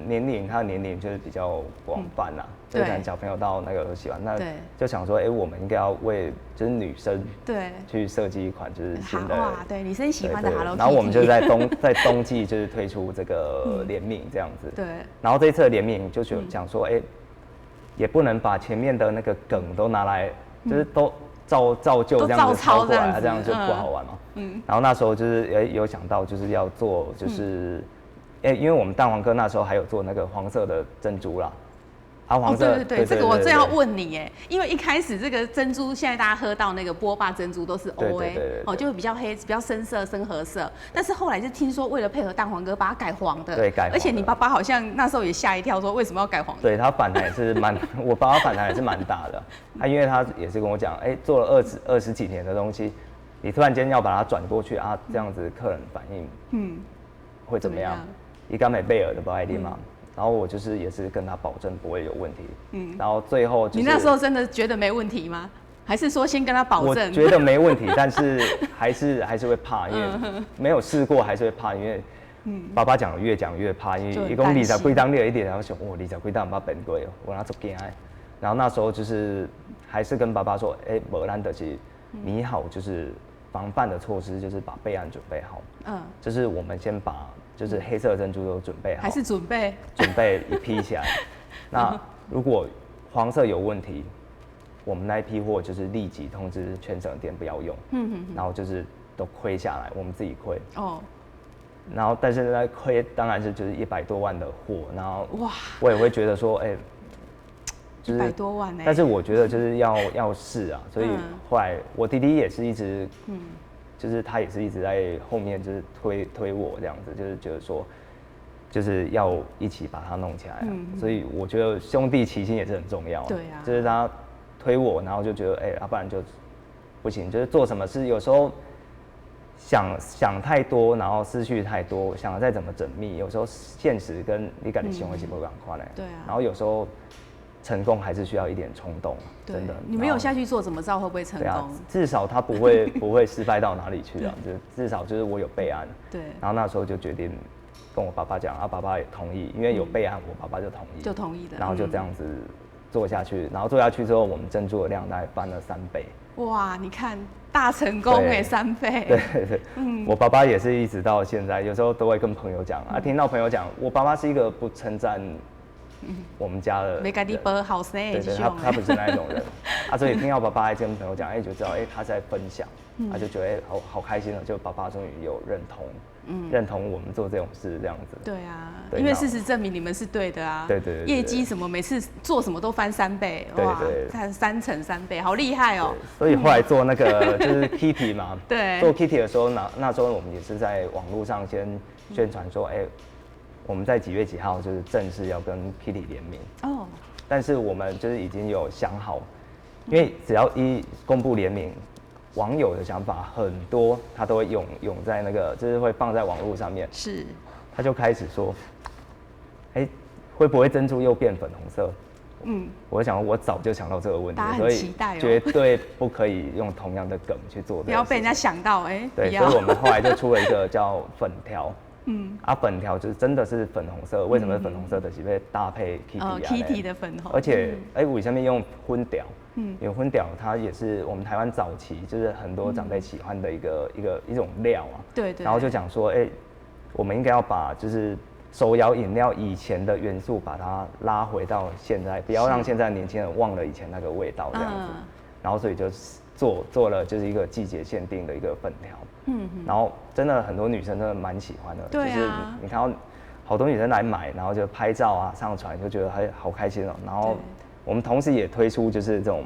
他的年龄就是比较广泛啦。就可能小朋友到那个都喜欢，那就想说，我们应该要为就是女生去设计一款就是新的，对女生喜欢的 Hello Kitty。然后我们就在冬季就是推出这个联名这样子，对。然后这一次的联名就讲说，也不能把前面的那个梗都拿来，就是都照旧这样子抄过来，这样就不好玩嘛。然后那时候就是有想到就是要做就是，因为我们蛋黄哥那时候还有做那个黄色的珍珠啦。黄色，对，这个我正要问你因为一开始这个珍珠，现在大家喝到那个波霸珍珠都是 OA，就会比较黑、比较深色、深褐色。但是后来就听说为了配合蛋黄哥，把它改黄的。对，改黄的。而且你爸爸好像那时候也吓一跳，说为什么要改黄的？对，他反弹也是我爸爸反弹也是蛮大的。因为他也是跟我讲，做了20几年的东西，你突然间要把它转过去啊，这样子客人反应，会怎么样？一刚美贝尔的不爱听嘛。然后我就是也是跟他保证不会有问题，然后最后就是你那时候真的觉得没问题吗？还是说先跟他保证？我觉得没问题，但是还是会怕，因为没有试过还是会怕，因为爸爸讲越讲越怕，因为一共20几档你一点，然后想哇20几档把本贵哦，我拿做惊哎，然后那时候就是还是跟爸爸说，无咱就是拟好就是防范的措施，就是把备案准备好，就是我们先把。就是黑色珍珠都准备好，还是准备一批起来。那如果黄色有问题，我们那一批货就是立即通知全省店不要用，然后就是都亏下来，我们自己亏。然后但是那亏当然是就是100多万的货，然后我也会觉得说，就是100多万但是我觉得就是要试啊，所以后来我弟弟也是一直就是他也是一直在后面就是推我这样子，就是觉得说就是要一起把它弄起来、所以我觉得兄弟齐心也是很重要。对啊，就是他推我，然后就觉得要不然就不行，就是做什么事有时候想太多，然后思绪太多，想的再怎么缜密，有时候现实跟你感觉行为是不赶快的。对啊。然后有时候成功还是需要一点冲动，真的。你没有下去做，怎么知道会不会成功？啊、至少他不会失败到哪里去啊，就至少就是我有备案。对。然后那时候就决定跟我爸爸讲，爸爸也同意，因为有备案，我爸爸就同意的。然后就这样子做下去，然后做下去之后，我们珍珠的量大概翻了3倍。哇，你看大成功3倍。对，我爸爸也是一直到现在，有时候都会跟朋友讲啊，听到朋友讲，我爸爸是一个不称赞我们家的，没家己保好生的，对，他不是那一种人所以听到爸爸跟朋友讲，就知道他在分享，就觉得好开心了，就爸爸终于有认同我们做这种事这样子。对啊，因为事实证明你们是对的啊。对，业绩什么每次做什么都翻3倍，哇，看3乘3倍，好厉害哦。所以后来做那个就是 Kitty 嘛，对，做 Kitty 的时候，那时候我们也是在网络上先宣传说，我们在几月几号就是正式要跟 Kitty 联名哦。但是我们就是已经有想好，因为只要一公布联名，网友的想法很多，他都会涌在那个，就是会放在网络上面。是。他就开始说，会不会珍珠又变粉红色？我想我早就想到这个问题，所以绝对不可以用同样的梗去做。不要被人家想到，对，所以我们后来就出了一个叫粉条。粉条就是真的是粉红色，为什么是粉红色的？是被搭配 Kitty 的粉红，而且我下面用荤条，因为荤条它也是我们台湾早期就是很多长辈喜欢的一种料啊。对。然后就讲说，我们应该要把就是手摇饮料以前的元素把它拉回到现在，不要让现在年轻人忘了以前那个味道这样子。然后所以就做了就是一个季节限定的一个粉条。然后真的很多女生真的蛮喜欢的，对啊，就是你看到好多女生来买，然后就拍照啊上传，就觉得好开心哦。然后我们同时也推出就是这种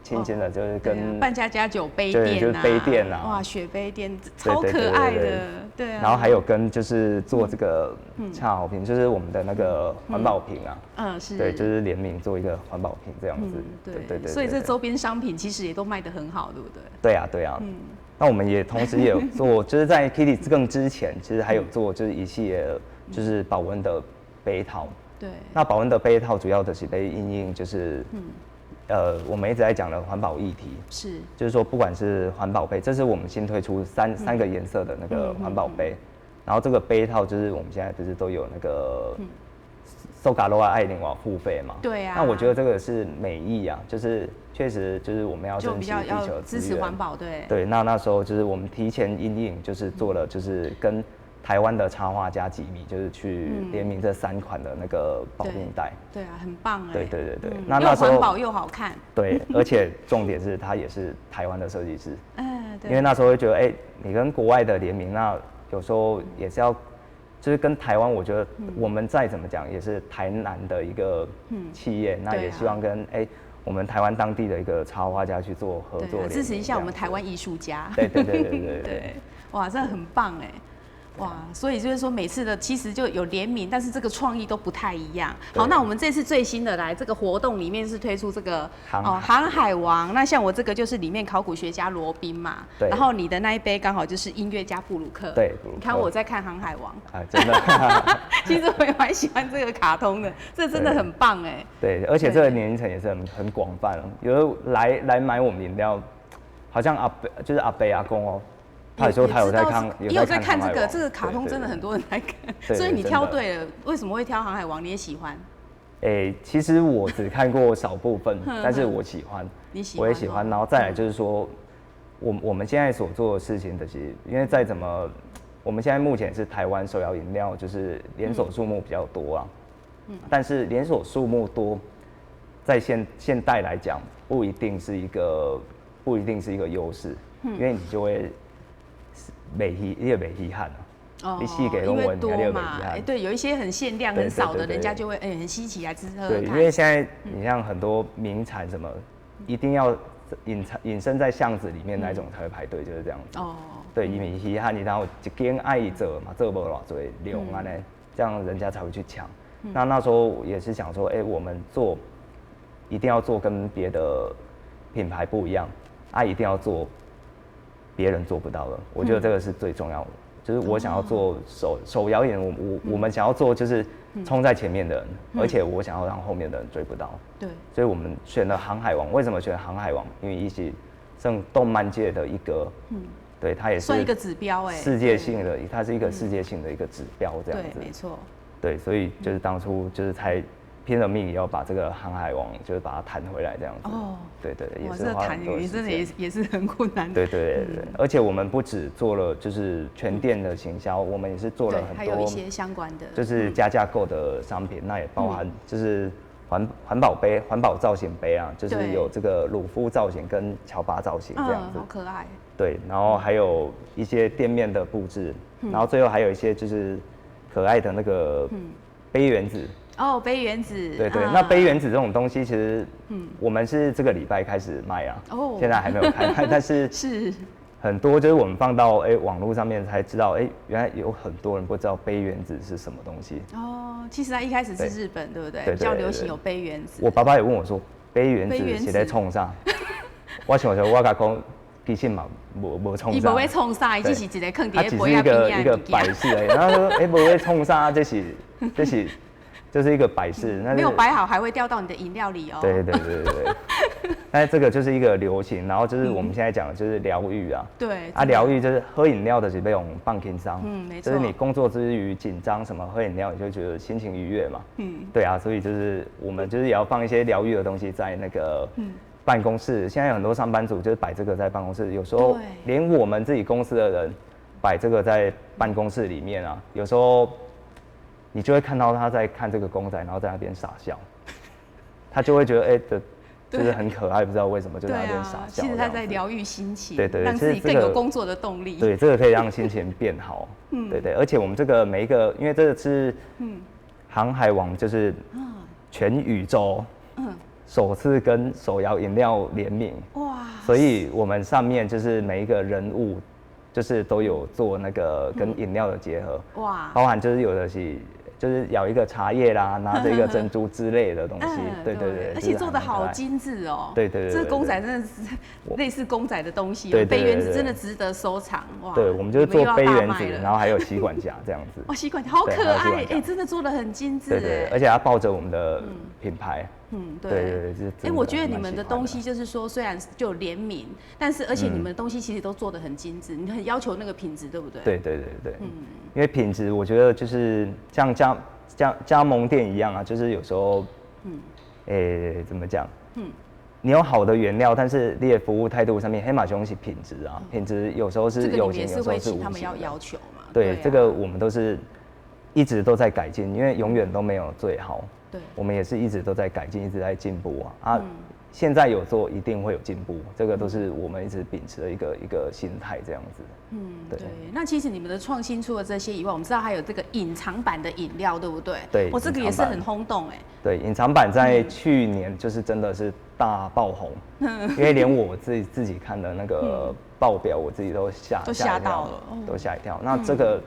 新鲜的，就是跟半家家酒杯垫啊，就是杯垫啊，哇，雪杯垫超可爱的，对啊。然后还有跟就是做这个恰好瓶，就是我们的那个环保瓶啊，是，对，就是联名做一个环保瓶这样子，对。所以这周边商品其实也都卖得很好，对不对？对啊。那我们也同时也有做，就是在 Kitty 更之前，其实还有做就是一系列就是保温的杯套。对。那保温的杯套主要的是被因应就是我们一直在讲的环保议题，是，就是说不管是环保杯，这是我们新推出三个颜色的那个环保杯，然后这个杯套就是我们现在不是都有那个苏卡罗爱玲瓦付费嘛？对啊。那我觉得这个是美意啊，就是确实就是我们要珍惜地球资源，支持环保，对。对，那时候就是我们提前因应，就是做了就是跟台湾的插画家吉米，就是去联名这3款的那个保温袋。对啊，很棒对。那时候又环保又好看。对，而且重点是他也是台湾的设计师。对。因为那时候会觉得，你跟国外的联名，那有时候也是要。就是跟台湾，我觉得我们再怎么讲也是台南的一个企业，那也希望跟我们台湾当地的一个插画家去做合作，支持一下我们台湾艺术家。对，哇，真的很棒哇，所以就是说每次的其实就有联名，但是这个创意都不太一样。好，那我们这次最新的来这个活动里面是推出这个航海王。那像我这个就是里面考古学家罗宾嘛，然后你的那一杯刚好就是音乐家布鲁克。对，你看我在看航海王，真的。其实我也蛮喜欢这个卡通的，这真的很棒对，而且这个年龄层也是很广泛，有的来买我们饮料，好像就是阿伯阿公哦。他说他有在看，也有在看这个卡通，真的很多人在看，所以你挑对了。为什么会挑航海王？你也喜欢？其实我只看过少部分，但是我喜欢，我也喜欢。然后再来就是说，我们现在所做的事情的，其实因为再怎么，我们现在目前是台湾手摇饮料就是连锁数目比较多啊，但是连锁数目多，在现代来讲，不一定是一个优势，因为你就会。你也没遗憾啊，你细给公文，你也没遗憾。对，有一些很限量、很少的，人家就会很稀奇来吃喝。对，因为现在你像很多名产什么，一定要隐身在巷子里面那种才会排队，就是这样子。哦，对，因为遗憾，然后一间爱做嘛，做不偌多量安尼，这样人家才会去抢。那时候也是想说，我们做一定要做跟别的品牌不一样，一定要做别人做不到的。我觉得这个是最重要的。就是我想要做手摇饮，我们想要做就是冲在前面的人，而且我想要让后面的人追不到。对，所以我们选了航海王。为什么选航海王？因为一起剩动漫界的一个，对，它也是算一个指标世界性的，它是一个世界性的一个指标这样子。对，没错。对，所以就是当初就是才拼了命也要把这个航海王就是把它谈回来这样子。哦，对，也是花很多时间。真的也是很困难的。对，而且我们不只做了就是全店的行销，我们也是做了很多，还有一些相关的，就是加价购的商品，那也包含就是环保杯、环保造型杯啊，就是有这个鲁夫造型跟乔巴造型这样子，好可爱。对，然后还有一些店面的布置，然后最后还有一些就是可爱的那个杯原子。哦，杯原子。对，那杯原子这种东西，其实我们是这个礼拜开始卖啊，现在还没有开卖，但是很多就是我们放到网络上面才知道，原来有很多人不知道杯原子是什么东西。哦，其实它一开始是日本，对不对？比较流行有杯原子。我爸爸也问我说，杯原子是在冲啥？我想说，我甲讲，其实嘛，无冲啥。伊无会冲啥，伊只是一个坑它只是一个摆饰而已。然后说，无会冲啥，这是。就是一个摆饰，没有摆好还会掉到你的饮料里哦。对。但是这个就是一个流行，然后就是我们现在讲的就是疗愈啊。对。疗愈就是喝饮料的是被用放轻松。没错。就是你工作之余紧张什么，喝饮料你就觉得心情愉悦嘛。对啊，所以就是我们就是也要放一些疗愈的东西在那个办公室。现在有很多上班族就是摆这个在办公室，有时候连我们自己公司的人摆这个在办公室里面啊，有时候。你就会看到他在看这个公仔，然后在那边傻笑，他就会觉得就是很可爱，不知道为什么就在那边傻笑。其实他在疗愈心情，对，让自己更有工作的动力。对，这个可以让心情变好。对，而且我们这个每一个，因为这个是航海王，就是全宇宙首次跟手摇饮料联名，哇！所以我们上面就是每一个人物，就是都有做那个跟饮料的结合，哇！包含就是有的是。就是咬一个茶叶啦，拿着一个珍珠之类的东西，对，而且做的好精致哦。对，这个公仔真的是类似公仔的东西，杯原子真的值得收藏哇。对，我们就做杯原子，然后还有吸管夹这样子。哇，吸管夹好可爱，真的做的很精致。对，而且它抱着我们的品牌。对，我觉得你们的东西就是说，虽然就有联名，但是而且你们的东西其实都做的很精致，你很要求那个品质，对不对？对，因为品质，我觉得就是像加盟店一样啊，就是有时候，怎么讲？你有好的原料，但是你的服务态度上面，黑马兄是品质啊，品质有时候是有形，有时候是无形。他们要求嘛？对，这个我们都是一直都在改进，因为永远都没有最好。对，我们也是一直都在改进，一直在进步啊！现在有做，一定会有进步，这个都是我们一直秉持的一个心态，这样子。对。那其实你们的创新除了这些以外，我们知道还有这个隐藏版的饮料，对不对？对，这个也是很轰动哎。对，隐藏版在去年就是真的是大爆红，因为连我自己看的那个报表，我自己都吓到了，都吓一跳。那这个。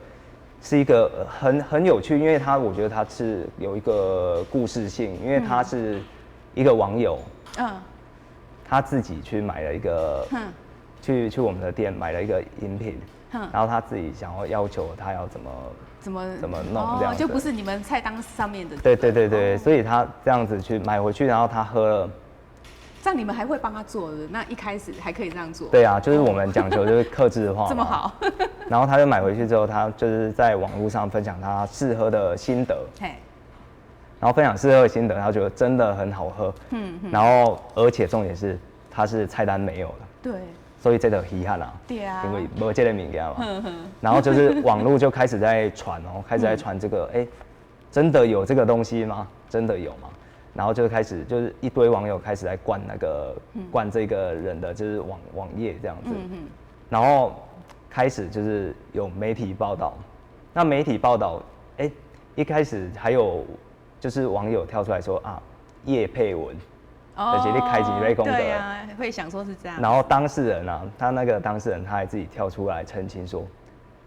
是一个很有趣，因为我觉得它是有一个故事性，因为他是一个网友，他自己去买了一个，去我们的店买了一个饮品，然后他自己想要求他要怎么弄这样，就不是你们菜单上面的。对，所以他这样子去买回去，然后他喝了。这样你们还会帮他做的？那一开始还可以这样做？对啊，就是我们讲求就是客制化，这么好。然后他就买回去之后，他就是在网络上分享他试喝的心得。然后分享试喝的心得，他觉得真的很好喝。然后而且重点是，它是菜单没有的。对。所以这个遗憾啦。对啊。因为没这个物件嘛。然后就是网络就开始在传开始在传这个，真的有这个东西吗？真的有吗？然后就开始就是一堆网友开始在灌这个人的就是网页这样子，然后开始就是有媒体报道，那媒体报道，一开始还有就是网友跳出来说业配文，而且你开几杯功德，对啊，会想说是这样。然后当事人啊，他那个当事人他还自己跳出来澄清说，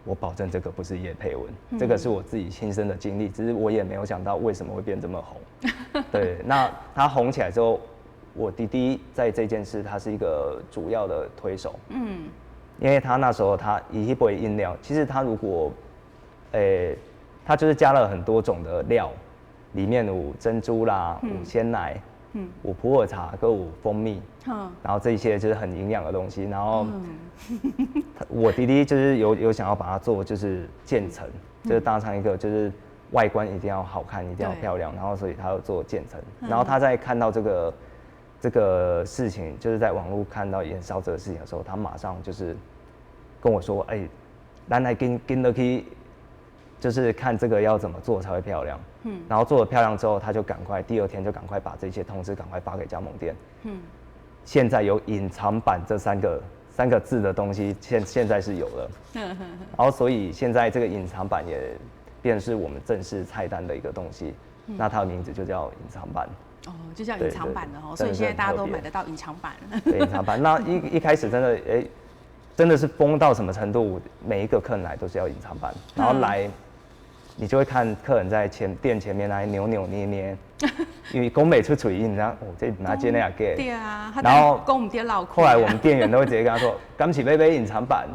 我保证这个不是业配文，这个是我自己亲身的经历，只是我也没有想到为什么会变这么红。对，那他红起来之后，我弟弟在这件事他是一个主要的推手，因为他那时候他一杯饮料，其实他如果，他就是加了很多种的料，里面有珍珠啦，有鲜奶，有普洱茶，跟有蜂蜜，然后这一些就是很营养的东西，然后我弟弟就是有想要把它做就是渐层，就是当成一个就是外观一定要好看，一定要漂亮，然后所以他要做渐层，然后他在看到这个事情，就是在网络看到延烧这个事情的时候，他马上就是跟我说，咱来跟得去，就是看这个要怎么做才会漂亮。然后做得漂亮之后，他就赶快第二天就赶快把这些通知赶快发给加盟店。现在有隐藏版这三个字的东西，现在是有了。然后所以现在这个隐藏版也变成是我们正式菜单的一个东西。那它的名字就叫隐藏版。哦，就叫隐藏版的哦，所以现在大家都买得到隐藏版。对，隐藏版。那一开始真的真的是疯到什么程度？每一个客人来都是要隐藏版，然后来，你就会看客人在店前面来扭扭捏捏，因为讲不出嘴音，然后这拿接那样给。对啊，然后讲唔对老后来我们店员都会直接跟他说，刚起杯隐藏版，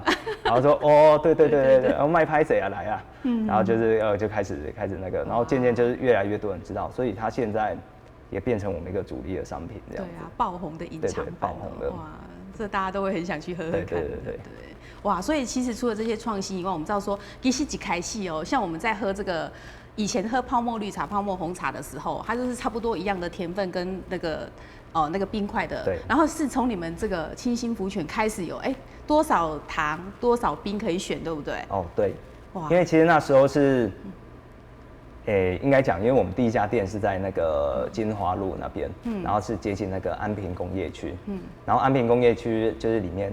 然后说哦，对，然后卖拍谁啊来啊，然后就是就开始那个，然后渐渐就是越来越多人知道，所以他现在也变成我们一个主力的商品这样子。对啊，爆红的隐藏版，爆红的哇，这大家都会很想去喝喝看。对。哇，所以其实除了这些创新以外，我们知道说，其实一开始哦，像我们在喝这个以前喝泡沫绿茶、泡沫红茶的时候，它就是差不多一样的甜分跟那个冰块的。对。然后是从你们这个清新福泉开始有多少糖、多少冰可以选，对不对？哦，对。哇。因为其实那时候是，应该讲，因为我们第一家店是在那个金华路那边，然后是接近那个安平工业区，然后安平工业区就是里面，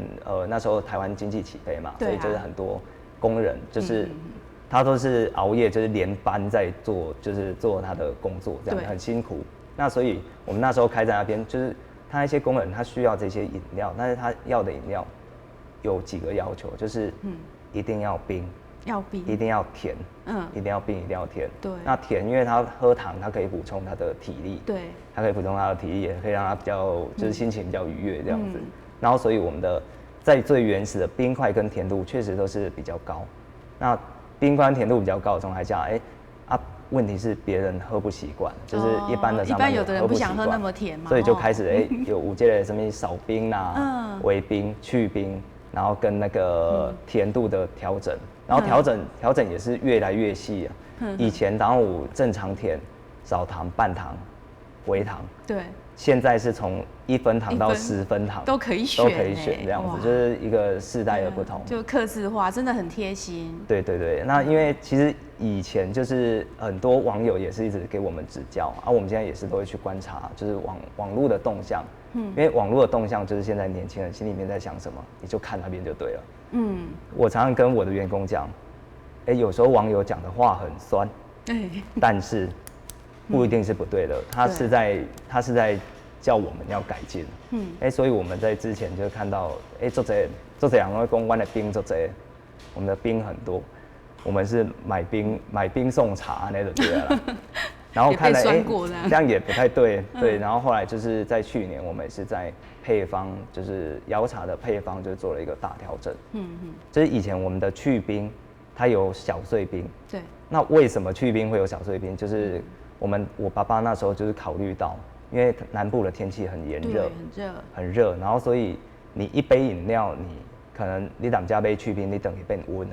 那时候台湾经济起飞嘛，所以就是很多工人，就是他都是熬夜，就是连班在做，就是做他的工作，这样很辛苦。那所以我们那时候开在那边，就是他那些工人他需要这些饮料，但是他要的饮料有几个要求，就是一定要冰。要冰，一定要甜，一定要冰，一定要甜。对，那甜，因为他喝糖，它可以补充他的体力，对，它可以补充他的体力，也可以让他比较就是心情比较愉悦这样子。然后，所以我们的在最原始的冰块跟甜度确实都是比较高。那冰块甜度比较高的状态下，问题是别人喝不习惯，就是一般的上班有的人不想喝那么甜嘛，所以就开始有五阶的什么少冰啦、微冰、去冰，然后跟那个甜度的调整。然后调整也是越来越细啊。以前当我正常甜、少糖、半糖、微糖，对，现在是从1分糖到10分糖都可以选这样子，就是一个世代的不同，就客制化，真的很贴心。对，那因为其实以前就是很多网友也是一直给我们指教啊，我们现在也是都会去观察，就是网络的动向，因为网络的动向就是现在年轻人心里面在想什么，你就看那边就对了。我常常跟我的员工讲，有时候网友讲的话很酸，但是不一定是不对的，他是在叫我们要改进。所以我们在之前就看到，做这样会公关的冰做这，我们的冰很多，我们是买冰送茶那种对了。然后看来这样也不太对，然后后来就是在去年，我们也是在配方，就是摇茶的配方，就做了一个大调整。就是以前我们的去冰，它有小碎冰。对。那为什么去冰会有小碎冰？就是我爸爸那时候就是考虑到，因为南部的天气很炎热，很热，然后所以你一杯饮料你。可能你当加杯去冰，你等于变温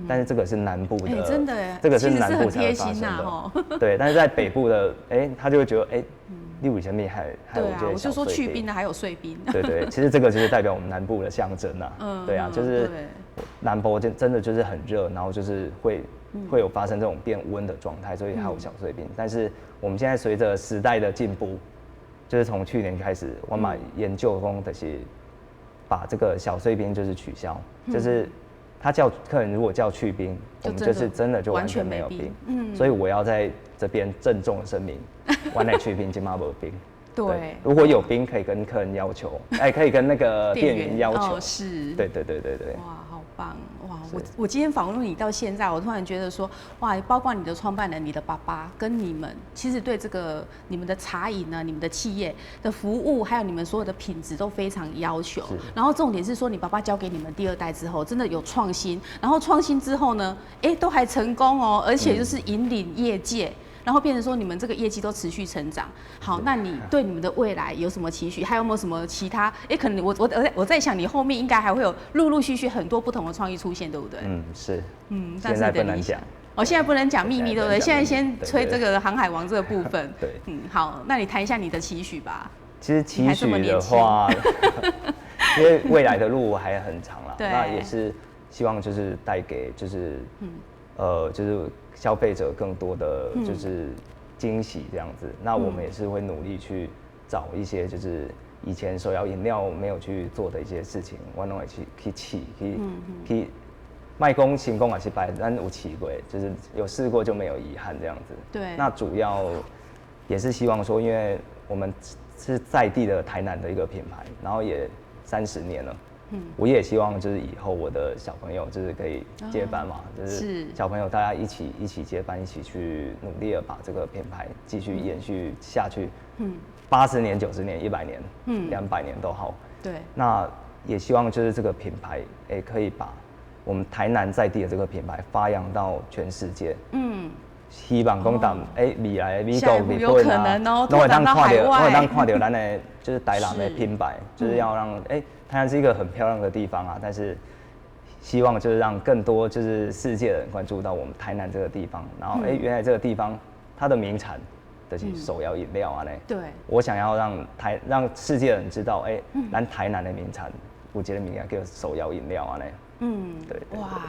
但是这个是南部的，真的这个是南部才会发生的，对。但是在北部的，他就会觉得，你以前还有这些我就说去冰的还有碎冰，对，其实这个就是代表我们南部的象征啊，对啊，就是南部真的就是很热，然后就是会有发生这种变温的状态，所以还有小碎冰。但是我们现在随着时代的进步，就是从去年开始，我们研究中的是。把这个小碎冰就是取消，就是他叫客人如果叫去冰，我们就是真的就完全没有冰。所以我要在这边郑重的声明，我来去冰今嘛没冰。对，如果有冰可以跟客人要求，可以跟那个店员要求。是。对。哇，好棒！哇，我今天访问你到现在，我突然觉得说，哇，包括你的创办人、你的爸爸跟你们，其实对这个你们的茶饮呢、你们的企业的服务，还有你们所有的品质都非常要求。然后重点是说，你爸爸交给你们第2代之后，真的有创新，然后创新之后呢，都还成功哦，而且就是引领业界。然后变成说你们这个业绩都持续成长。好，那你对你们的未来有什么期许？还有没有什么其他？可能我在想，你后面应该还会有陆陆续续很多不同的创意出现，对不对？是。现在不能讲。现在不能讲秘密，对不对？现在先吹这个航海王这个部分。对。好，那你谈一下你的期许吧。其实期许的话，因为未来的路还很长啦，那也是希望就是带给就是就是消费者更多的就是惊喜这样子。那我们也是会努力去找一些就是以前手摇饮料没有去做的一些事情，我都会去卖功成功还是败，但有试过，就是有试过就没有遗憾这样子。对。那主要也是希望说，因为我们是在地的台南的一个品牌，然后也30年了。我也希望就是以后我的小朋友就是可以接班嘛，就是小朋友大家一起接班，一起去努力的把这个品牌继续延续下去。80年、90年、100年、200年都好。对。那也希望就是这个品牌可以把我们台南在地的这个品牌发扬到全世界。希望讲当未来的美国、日本啊，都会当看到咱的就是台南的品牌，就是要让台南是一个很漂亮的地方啊，但是希望就是让更多就是世界的人关注到我们台南这个地方，然后原来这个地方它的名产就是手摇饮料啊对，我想要让世界人知道咱台南的名产有一个名叫手摇饮料啊对。哇。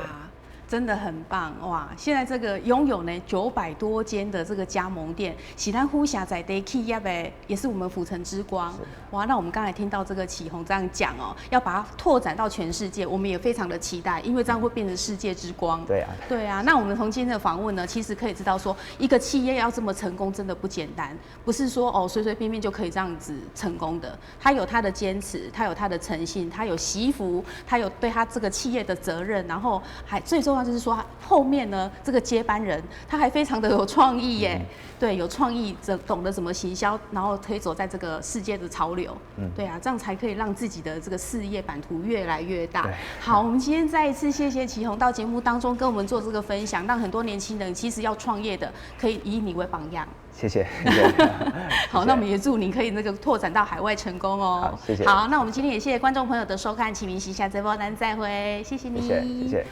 真的很棒哇！现在这个拥有呢900多间的这个加盟店，喜咱呼峡在地企业的也是我们府城之光哇！那我们刚才听到这个启宏这样讲要把它拓展到全世界，我们也非常的期待，因为这样会变成世界之光。对啊。那我们从今天的访问呢，其实可以知道说，一个企业要这么成功真的不简单，不是说随随便便就可以这样子成功的。他有他的坚持，他有他的诚信，他有惜福，他有对他这个企业的责任，然后还最重要就是说后面呢这个接班人他还非常的有创意耶。对，有创意，懂得怎么行销，然后可以走在这个世界的潮流。对啊，这样才可以让自己的这个事业版图越来越大。好，我们今天再一次谢谢启宏到节目当中跟我们做这个分享，让很多年轻人其实要创业的可以以你为榜样。谢谢。好，那我们也祝你可以那个拓展到海外成功哦。好，谢谢。好，那我们今天也谢谢观众朋友的收看，启明旗下这波咱再会，谢谢你。谢谢。